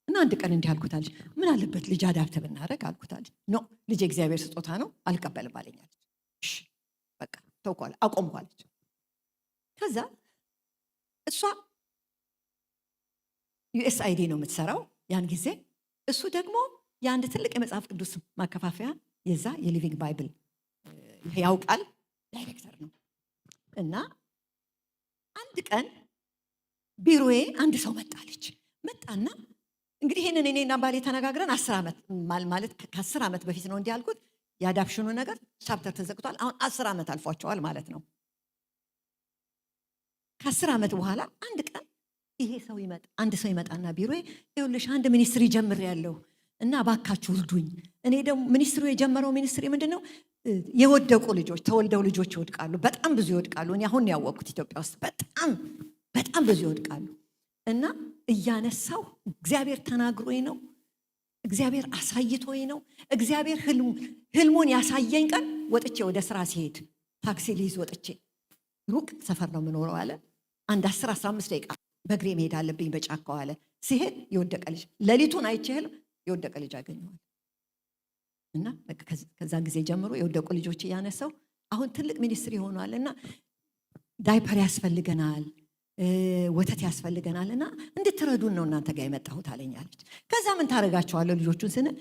እና አንድ ቀን እንዲህ አልኩታለች፣ ምን አለበት ልጅ አዳፕት ብናደርግ አልኩታለች። ኖ ልጅ የእግዚአብሔር ስጦታ ነው አልቀበልም አለኛለች። እሺ በቃ ተውኳለ፣ አቆምኳለች። ከዛ እሷ ዩኤስአይዲ ነው የምትሰራው ያን ጊዜ። እሱ ደግሞ የአንድ ትልቅ የመጽሐፍ ቅዱስ ማከፋፈያ የዛ የሊቪንግ ባይብል ያውቃል ዳይሬክተር ነው። እና አንድ ቀን ቢሮዬ አንድ ሰው መጣና እንግዲህ ይሄንን እኔና ባሌ ተነጋግረን 10 ዓመት ማለት ከ10 ዓመት በፊት ነው እንዲህ ያልኩት። የአዳፕሽኑ ነገር ቻፕተር ተዘግቷል። አሁን 10 ዓመት አልፏቸዋል ማለት ነው። ከ10 ዓመት በኋላ አንድ ቀን ይሄ ሰው አንድ ሰው ይመጣና ቢሮዬ ይኸውልሽ አንድ ሚኒስትሪ ጀምሬያለሁ እና እባካችሁ እርዱኝ። እኔ ደግሞ ሚኒስትሩ የጀመረው ሚኒስትሪ ምንድነው? የወደቁ ልጆች ተወልደው ልጆች ይወድቃሉ። በጣም ብዙ ይወድቃሉ። እኔ አሁን ያወቅኩት ኢትዮጵያ ውስጥ በጣም ብዙ ይወድቃሉ። እና እያነሳው እግዚአብሔር ተናግሮኝ ነው፣ እግዚአብሔር አሳይቶኝ ነው። እግዚአብሔር ህልሙን ያሳየኝ ቀን ወጥቼ ወደ ስራ ሲሄድ ታክሲ ሊይዝ ወጥቼ ሩቅ ሰፈር ነው የምኖረው አለ። አንድ 10-15 ደቂቃ በእግሬ መሄድ አለብኝ በጫካው አለ። ሲሄድ የወደቀ ልጅ ሌሊቱን አይቼ የወደቀ ልጅ አገኘዋል። እና ከዛ ጊዜ ጀምሮ የወደቁ ልጆች እያነሳው አሁን ትልቅ ሚኒስትሪ ሆኗል። እና ዳይፐር ያስፈልገናል፣ ወተት ያስፈልገናል እና እንድትረዱን ነው እናንተ ጋር የመጣሁት አለኛለች። ከዛ ምን ታደርጋቸዋለሁ ልጆቹን ስንል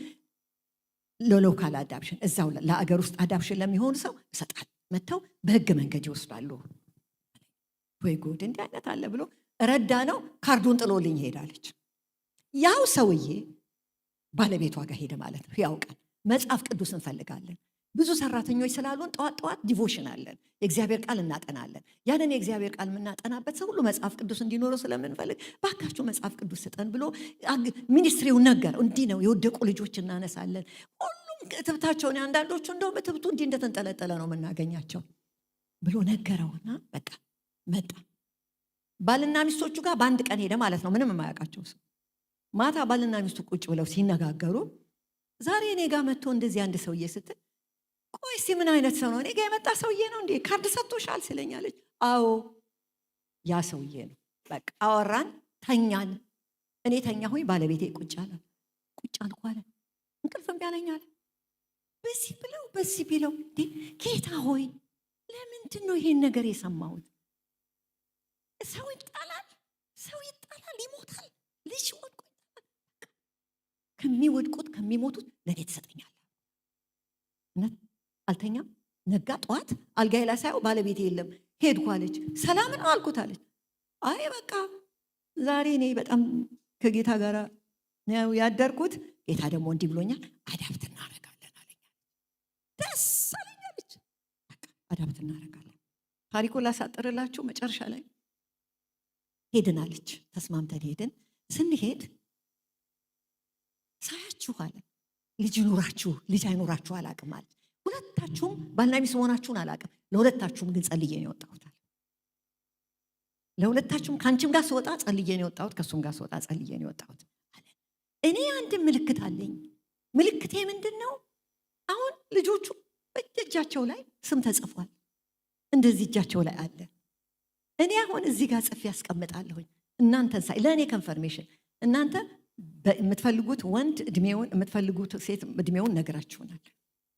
ለሎካል አዳፕሽን እዛው ለአገር ውስጥ አዳፕሽን ለሚሆን ሰው እሰጣለሁ። መተው በህግ መንገድ ይወስዳሉ። ወይ ጉድ እንዲህ አይነት አለ ብሎ ረዳ ነው። ካርዱን ጥሎልኝ ሄዳለች። ያው ሰውዬ ባለቤቷ ጋር ሄደ ማለት ነው። ያውቃል መጽሐፍ ቅዱስ እንፈልጋለን። ብዙ ሰራተኞች ስላሉን ጠዋት ዲቮሽን አለን፣ የእግዚአብሔር ቃል እናጠናለን። ያንን የእግዚአብሔር ቃል የምናጠናበት ሰው ሁሉ መጽሐፍ ቅዱስ እንዲኖረው ስለምንፈልግ ባካችሁ መጽሐፍ ቅዱስ ስጠን ብሎ ሚኒስትሪው ነገር እንዲህ ነው። የወደቁ ልጆች እናነሳለን። ሁሉም እትብታቸውን አንዳንዶቹ እንደውም እትብቱ እንዲህ እንደተንጠለጠለ ነው የምናገኛቸው ብሎ ነገረውና በቃ መጣ። ባልና ሚስቶቹ ጋር በአንድ ቀን ሄደ ማለት ነው። ምንም የማያውቃቸው ሰው ማታ ባልና ሚስቱ ቁጭ ብለው ሲነጋገሩ ዛሬ እኔ ጋር መጥቶ እንደዚህ አንድ ሰውዬ ስትል ቆይ እስኪ ምን አይነት ሰው ነው? እኔ ጋር የመጣ ሰውዬ ነው እንዴ? ካርድ ሰጥቶሻል ስለኛለች። አዎ ያ ሰውዬ ነው። በቃ አወራን፣ ተኛን። እኔ ተኛ ሆይ ባለቤቴ ቁጭ አልኩ አለ። እንቅልፍም ያለኛል። በዚህ ብለው ጌታ ሆይ ለምንድን ነው ይሄን ነገር የሰማሁት? ሰው ይጣላል፣ ይሞታል፣ ልጅ ወድቆ ከሚወድቁት ከሚሞቱት ለኔ ትሰጠኛለህ። እውነት አልተኛም። ነጋ። ጠዋት አልጋዬ ላይ ሳየው ባለቤቴ የለም። ሄድኩ አለች። ሰላም ነው አልኩት አለች። አይ በቃ ዛሬ እኔ በጣም ከጌታ ጋር ነው ያደርኩት። ጌታ ደግሞ እንዲህ ብሎኛል፣ አዳፕት እናደርጋለን አለኝ። ደስ አለኝ አለች። በቃ አዳፕት እናደርጋለን። ታሪኩን ላሳጥርላችሁ። መጨረሻ ላይ ሄድን አለች። ተስማምተን ሄድን። ስንሄድ ሳያችሁ አለ ልጅ ይኑራችሁ ልጅ አይኑራችሁ አላቅም አለ። ሁለታችሁም ባልና ሚስት መሆናችሁን አላቅም፣ ለሁለታችሁም ግን ጸልዬ ነው የወጣሁት። ለሁለታችሁም ከአንቺም ጋር ስወጣ ጸልዬ ነው የወጣሁት፣ ከሱም ጋር ስወጣ ጸልዬ ነው የወጣሁት አለ። እኔ አንድ ምልክት አለኝ። ምልክቴ ምንድን ነው? አሁን ልጆቹ በእጃቸው ላይ ስም ተጽፏል፣ እንደዚህ እጃቸው ላይ አለ። እኔ አሁን እዚህ ጋር ጽፌ ያስቀምጣለሁኝ። እናንተን ሳይ ለእኔ ኮንፈርሜሽን እናንተ የምትፈልጉት ወንድ እድሜውን የምትፈልጉት ሴት እድሜውን ነገራችሁናል።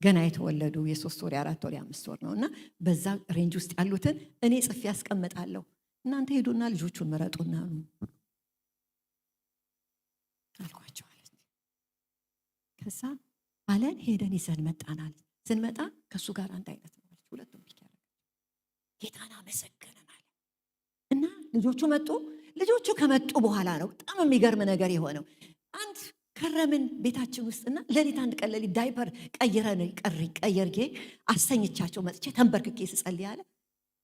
ገና የተወለዱ የ3 ወር የ4 ወር የ5 ወር ነው እና በዛ ሬንጅ ውስጥ ያሉትን እኔ ጽፌ ያስቀምጣለሁ። እናንተ ሄዱና ልጆቹን መረጡና ነው አልኳቸው አለች። ከዛ አለን ሄደን ይዘን መጣናል። ስንመጣ ከሱ ጋር አንድ አይነት ነው። ሁለቱም ጌታን አመሰገነናል። እና ልጆቹ መጡ። ልጆቹ ከመጡ በኋላ ነው በጣም የሚገርም ነገር የሆነው። አንድ ከረምን ቤታችን ውስጥና ሌሊት አንድ ቀን ሌሊት ዳይፐር ቀየርጌ አስተኝቻቸው መጥቼ ተንበርክኬ ስጸልይ አለ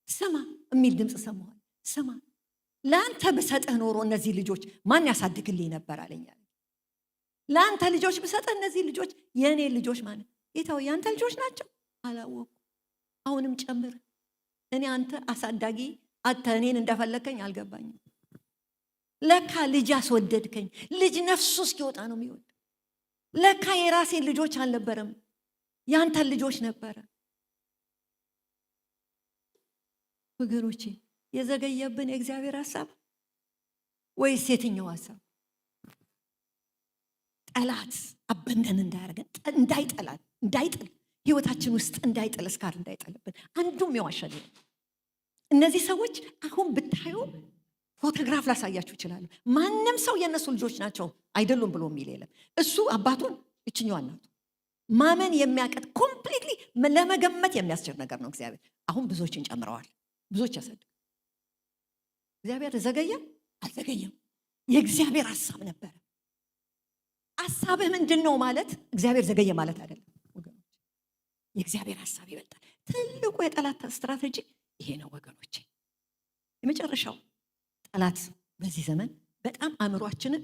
ስማ የሚል ድምፅ ሰማሁ። ስማ ለአንተ ብሰጥህ ኖሮ እነዚህ ልጆች ማን ያሳድግልኝ ነበር አለኝ። ለአንተ ልጆች ብሰጥህ እነዚህ ልጆች የእኔ ልጆች ማለት ጌታው የአንተ ልጆች ናቸው አላወቁ። አሁንም ጨምር። እኔ አንተ አሳዳጊ አንተ እኔን እንደፈለከኝ አልገባኝም። ለካ ልጅ አስወደድከኝ። ልጅ ነፍሱ እስኪወጣ ነው የሚወድ። ለካ የራሴን ልጆች አልነበረም ያንተን ልጆች ነበረ። ወገኖቼ የዘገየብን የእግዚአብሔር ሐሳብ ወይስ የትኛው ሐሳብ? ጠላት አበንደን እንዳያደርገን እንዳይጥል ህይወታችን ውስጥ እንዳይጥል እስካር እንዳይጥልብን አንዱም የዋሸን እነዚህ ሰዎች አሁን ብታዩ ፎቶግራፍ ላሳያችሁ ይችላሉ። ማንም ሰው የነሱ ልጆች ናቸው አይደሉም ብሎ የሚል የለም። እሱ አባቱን እችኛዋ እናቱ ማመን የሚያቀት ኮምፕሊትሊ ለመገመት የሚያስችል ነገር ነው። እግዚአብሔር አሁን ብዙዎችን ጨምረዋል። ብዙዎች ያሰድ እግዚአብሔር ዘገየ አልዘገየም። የእግዚአብሔር ሐሳብ ነበር። ሐሳብህ ምንድን ነው ማለት እግዚአብሔር ዘገየ ማለት አይደለም ወገኖች። የእግዚአብሔር ሐሳብ ይበልጣል። ትልቁ የጠላት ስትራቴጂ ይሄ ነው ወገኖቼ። የመጨረሻው ጠላት በዚህ ዘመን በጣም አእምሯችንን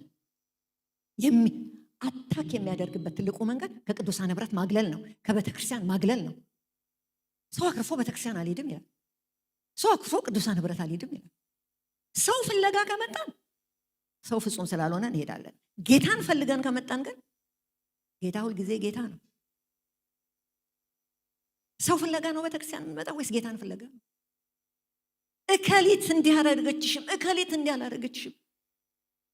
አታክ የሚያደርግበት ትልቁ መንገድ ከቅዱሳን ህብረት ማግለል ነው። ከቤተክርስቲያን ማግለል ነው። ሰው አክርፎ ቤተክርስቲያን አልሄድም ይላል። ሰው አክርፎ ቅዱሳን ህብረት አልሄድም ይላል። ሰው ፍለጋ ከመጣን ሰው ፍጹም ስላልሆነ እንሄዳለን። ጌታን ፈልገን ከመጣን ግን ጌታ ሁል ጊዜ ጌታ ነው። ሰው ፍለጋ ነው ቤተክርስቲያን የምንመጣ ወይስ ጌታን ፍለጋ ነው? እከሊት እንዲህ አላደረገችሽም፣ እከሊት እንዲህ አላደረገችሽም፣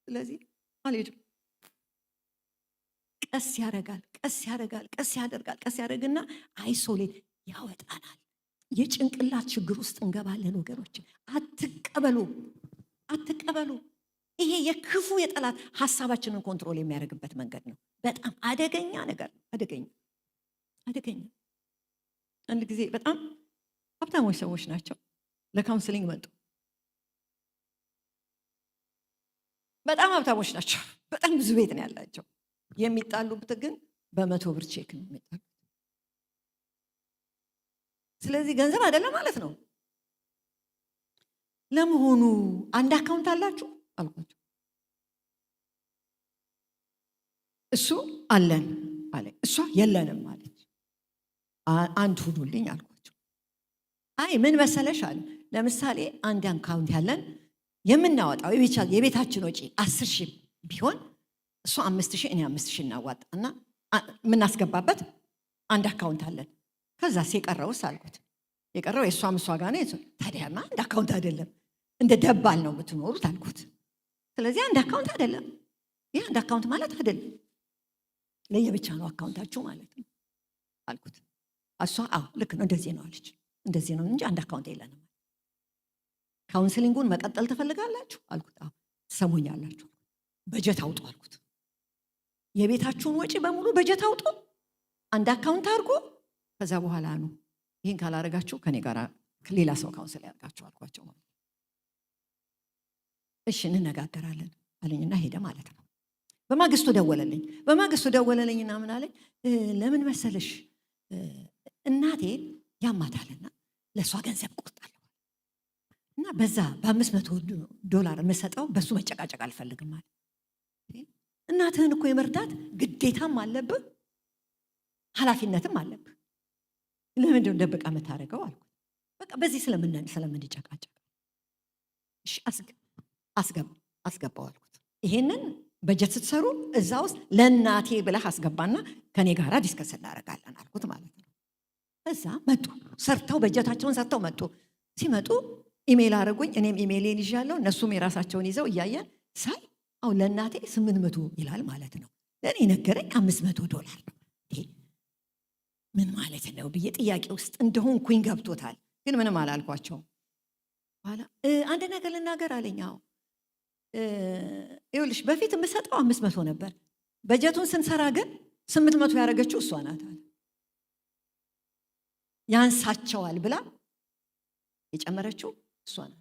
ስለዚህ አልሄድም። ቀስ ያደርጋል፣ ቀስ ያደርጋል፣ ቀስ ያደርጋል፣ ቀስ ያደርግና አይሶሌት ያወጣናል። የጭንቅላት ችግር ውስጥ እንገባለን ወገኖች። አትቀበሉ፣ አትቀበሉ። ይሄ የክፉ የጠላት ሀሳባችንን ኮንትሮል የሚያደርግበት መንገድ ነው። በጣም አደገኛ ነገር ነው። አደገኛ አደገኛ። አንድ ጊዜ በጣም ሀብታሞች ሰዎች ናቸው ለካውንስሊንግ መጡ። በጣም ሀብታሞች ናቸው። በጣም ብዙ ቤት ነው ያላቸው። የሚጣሉበት ግን በ100 ብር ቼክ ነው የሚጣሉት። ስለዚህ ገንዘብ አይደለም ማለት ነው። ለመሆኑ አንድ አካውንት አላችሁ አልኳቸው። እሱ አለን አለ። እሷ የለንም አለች። አንድ ሁኑልኝ አልኳቸው። አይ ምን መሰለሽ አለ፣ ለምሳሌ አንድ አካውንት ያለን የምናወጣው የቤታችን ወጪ 10,000 ቢሆን እሱ 5,000 እኔ 5,000 እናዋጣና የምናስገባበት አንድ አካውንት አለን። ከዛስ የቀረውስ አልኩት። የቀረው የእሷም እሷ ጋር ነው። ታዲያማ አንድ አካውንት አይደለም፣ እንደ ደባል ነው የምትኖሩት አልኩት። ስለዚህ አንድ አካውንት አይደለም፣ ይህ አንድ አካውንት ማለት አይደለም፣ ለየብቻ ነው አካውንታችሁ ማለት ነው አልኩት። እሷ አዎ ልክ ነው እንደዚህ ነው አለች። እንደዚህ ነው እንጂ አንድ አካውንት የለንም። ካውንስሊንጉን መቀጠል ትፈልጋላችሁ አልኩት። አዎ ትሰሙኛላችሁ፣ በጀት አውጡ አልኩት። የቤታችሁን ወጪ በሙሉ በጀት አውጡ፣ አንድ አካውንት አድርጎ፣ ከዛ በኋላ ነው ይህን ካላረጋችሁ ከኔ ጋር ሌላ ሰው ካውንስል ያደርጋችሁ አልኳቸው። እሺ እንነጋገራለን አለኝና ሄደ ማለት ነው። በማግስቱ ደወለልኝና ምን አለኝ፣ ለምን መሰለሽ እናቴ ያማታልና ለእሷ ገንዘብ ቆርጣለሁ እና በዛ $500 የምሰጠው በሱ መጨቃጨቅ አልፈልግም ማለት። እናትህን እኮ የመርዳት ግዴታም አለብህ ኃላፊነትም አለብህ። ለምንድነው ደብቃ የምታደርገው አልኩት። በቃ በዚህ ስለምንጨቃጨቅ እሺ አስገባው አልኩት። ይሄንን በጀት ስትሰሩ እዛ ውስጥ ለእናቴ ብለህ አስገባና ከኔ ጋር ዲስከስ እናደርጋለን አልኩት ማለት ነው። እዛ መጡ፣ በጀታቸውን ሰርተው መጡ። ሲመጡ ኢሜል አደረጉኝ፣ እኔም ኢሜይሌን ይዣለሁ፣ እነሱም የራሳቸውን ይዘው እያየን ሳይ አሁን ለእናቴ 800 ይላል ማለት ነው። ለእኔ ነገረኝ $500 ነው። ምን ማለት ነው ብዬ ጥያቄ ውስጥ እንደሆንኩኝ ገብቶታል። ግን ምንም አላልኳቸውም። በኋላ አንድ ነገር ልናገር አለኝ። አዎ ይኸውልሽ በፊት የምሰጠው 500 ነበር፣ በጀቱን ስንሰራ ግን 800 ያደረገችው እሷ ናት አለ። ያንሳቸዋል ብላ የጨመረችው እሷ ናት።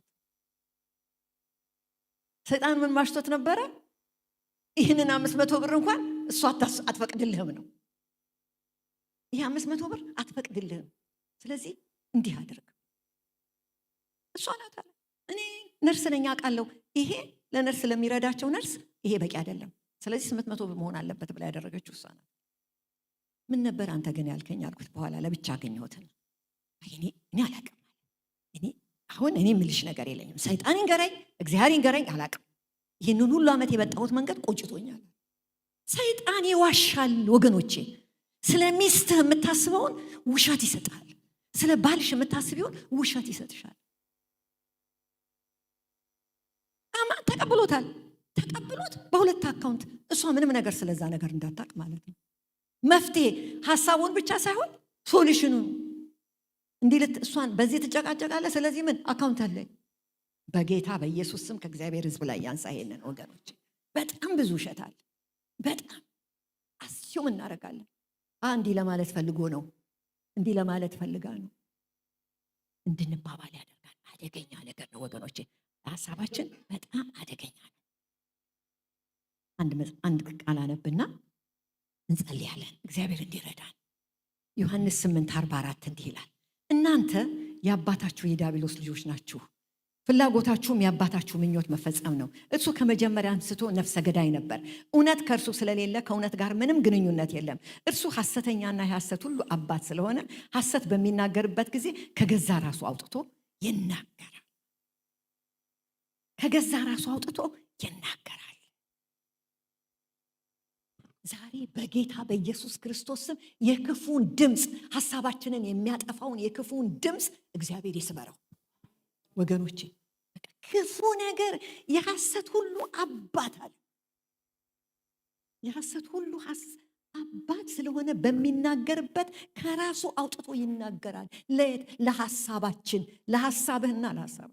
ሰይጣን ምን ማሽቶት ነበረ? ይህንን 500 ብር እንኳን እሷ አትፈቅድልህም ነው። ይህ 500 ብር አትፈቅድልህም፣ ስለዚህ እንዲህ አድርግ። እሷ ናት አለ። እኔ ነርስ ነኝ አውቃለሁ። ይሄ ለነርስ ለሚረዳቸው ነርስ ይሄ በቂ አይደለም፣ ስለዚህ 800 ብር መሆን አለበት ብላ ያደረገችው እሷ ናት። ምን ነበር አንተ ግን ያልከኝ አልኩት። በኋላ ለብቻ አገኘሁትን። እኔ አላውቅም። አሁን እኔ የምልሽ ነገር የለኝም። ሰይጣን ይንገረኝ፣ እግዚአብሔር ይንገረኝ፣ አላውቅም። ይህንን ሁሉ ዓመት የበጣሁት መንገድ ቆጭቶኛል። ሰይጣን ይዋሻል ወገኖቼ። ስለ ሚስትህ የምታስበውን ውሸት ይሰጣል። ስለ ባልሽ የምታስቢውን ውሸት ይሰጥሻል። ተቀብሎት በሁለት አካውንት እሷ ምንም ነገር ስለዛ ነገር እንዳታቅ ማለት ነው። መፍትሄ ሀሳቡን ብቻ ሳይሆን ሶሉሽኑን እንዲልት እሷን በዚህ ትጨቃጨቃለ። ስለዚህ ምን አካውንት አለኝ። በጌታ በኢየሱስ ስም ከእግዚአብሔር ሕዝብ ላይ ያንሳ ይሄንን ወገኖች። በጣም ብዙ ውሸት አለ። በጣም አስዩም እናደርጋለን። እንዲህ ለማለት ፈልጎ ነው፣ እንዲህ ለማለት ፈልጋ ነው እንድንባባል ያደርጋል። አደገኛ ነገር ነው ወገኖቼ። ሀሳባችን በጣም አደገኛ ነው። አንድ ቃል አነብና እንጸልያለን እግዚአብሔር እንዲረዳን። ዮሐንስ 8:44 እንዲህ ይላል፣ እናንተ የአባታችሁ የዲያብሎስ ልጆች ናችሁ፣ ፍላጎታችሁም የአባታችሁ ምኞት መፈጸም ነው። እሱ ከመጀመሪያ አንስቶ ነፍሰ ገዳይ ነበር። እውነት ከእርሱ ስለሌለ ከእውነት ጋር ምንም ግንኙነት የለም። እርሱ ሐሰተኛና የሐሰት ሁሉ አባት ስለሆነ ሐሰት በሚናገርበት ጊዜ ከገዛ ራሱ አውጥቶ ይናገራል። ከገዛ ራሱ አውጥቶ ይናገራል። ዛሬ በጌታ በኢየሱስ ክርስቶስ ስም የክፉን ድምፅ፣ ሐሳባችንን የሚያጠፋውን የክፉን ድምፅ እግዚአብሔር ይስበረው። ወገኖቼ ክፉ ነገር የሐሰት ሁሉ አባት አለ። የሐሰት ሁሉ አባት ስለሆነ በሚናገርበት ከራሱ አውጥቶ ይናገራል። ለሐሳባችን፣ ለሐሳብህና ለሐሳብ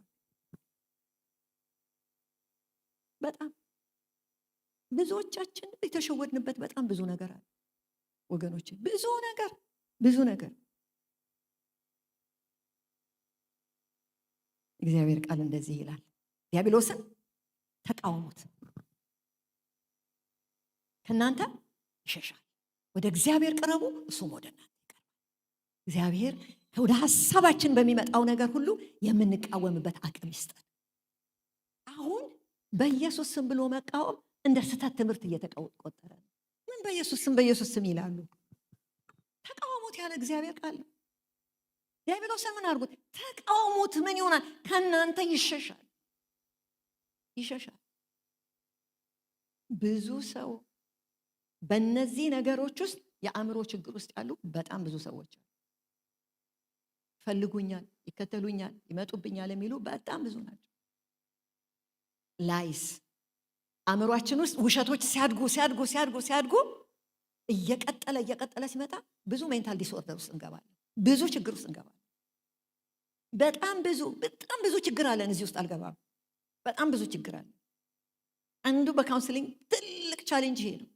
በጣም ብዙዎቻችን የተሸወድንበት በጣም ብዙ ነገር አለ ወገኖቼ፣ ብዙ ነገር እግዚአብሔር ቃል እንደዚህ ይላል፣ ዲያብሎስን ተቃወሙት ከእናንተ ይሸሻል፣ ወደ እግዚአብሔር ቅረቡ እሱም ወደ እናንተ ይቀርባል። እግዚአብሔር ወደ ሐሳባችን በሚመጣው ነገር ሁሉ የምንቃወምበት አቅም ይስጠን። አሁን በኢየሱስ ስም ብሎ መቃወም እንደ ስህተት ትምህርት እየተቆጠረ ነው። ምን በኢየሱስ ስም ይላሉ? ተቃወሙት ያለ እግዚአብሔር ቃል ነው። ዲያብሎስን ምን አድርጉት? ተቃውሙት። ምን ይሆናል? ከእናንተ ይሸሻል። ብዙ ሰው በእነዚህ ነገሮች ውስጥ የአእምሮ ችግር ውስጥ ያሉ በጣም ብዙ ሰዎች አሉ። ይፈልጉኛል፣ ይከተሉኛል፣ ይመጡብኛል የሚሉ በጣም ብዙ ናቸው። ላይስ አእምሯችን ውስጥ ውሸቶች ሲያድጉ እየቀጠለ ሲመጣ ብዙ ሜንታል ዲስኦርደር ውስጥ እንገባለን። ብዙ ችግር ውስጥ እንገባለን። በጣም ብዙ ችግር አለን። እዚህ ውስጥ አልገባም። በጣም ብዙ ችግር አለን። አንዱ በካውንስሊንግ ትልቅ ቻሌንጅ ይሄ ነው።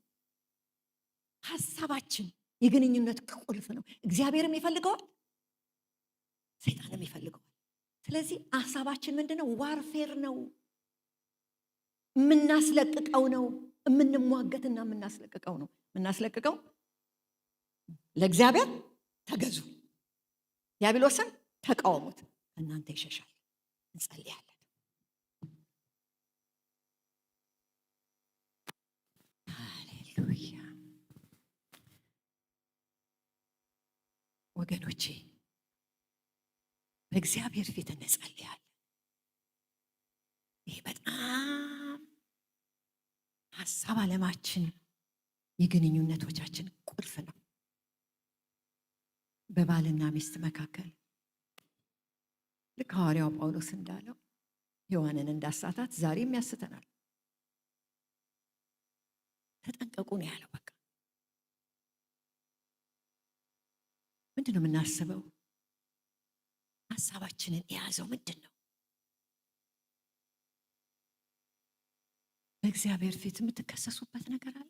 ሐሳባችን የግንኙነት ቁልፍ ነው። እግዚአብሔርም ይፈልገዋል፣ ሰይጣንም ይፈልገዋል። ስለዚህ ሐሳባችን ምንድነው? ዋርፌር ነው። የምናስለቅቀው ነው። የምንሟገትና የምናስለቅቀው ነው። የምናስለቅቀው ለእግዚአብሔር ተገዙ፣ ዲያብሎስን ተቃወሙት፣ እናንተ ይሸሻል። እንጸልያለን። ሃሌሉያ። ወገኖቼ በእግዚአብሔር ፊት እንጸልያለን። ይህ በጣም ሐሳብ ዓለማችን የግንኙነቶቻችን ቁልፍ ነው። በባልና ሚስት መካከል ልክ ሐዋርያው ጳውሎስ እንዳለው ሔዋንን እንዳሳታት ዛሬም ያስተናል። ተጠንቀቁ ነው ያለው። በቃ ምንድን ነው የምናስበው? ሐሳባችንን የያዘው ምንድን ነው? በእግዚአብሔር ፊት የምትከሰሱበት ነገር አለ?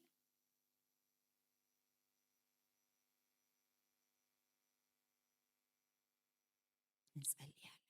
እንጸልያለን።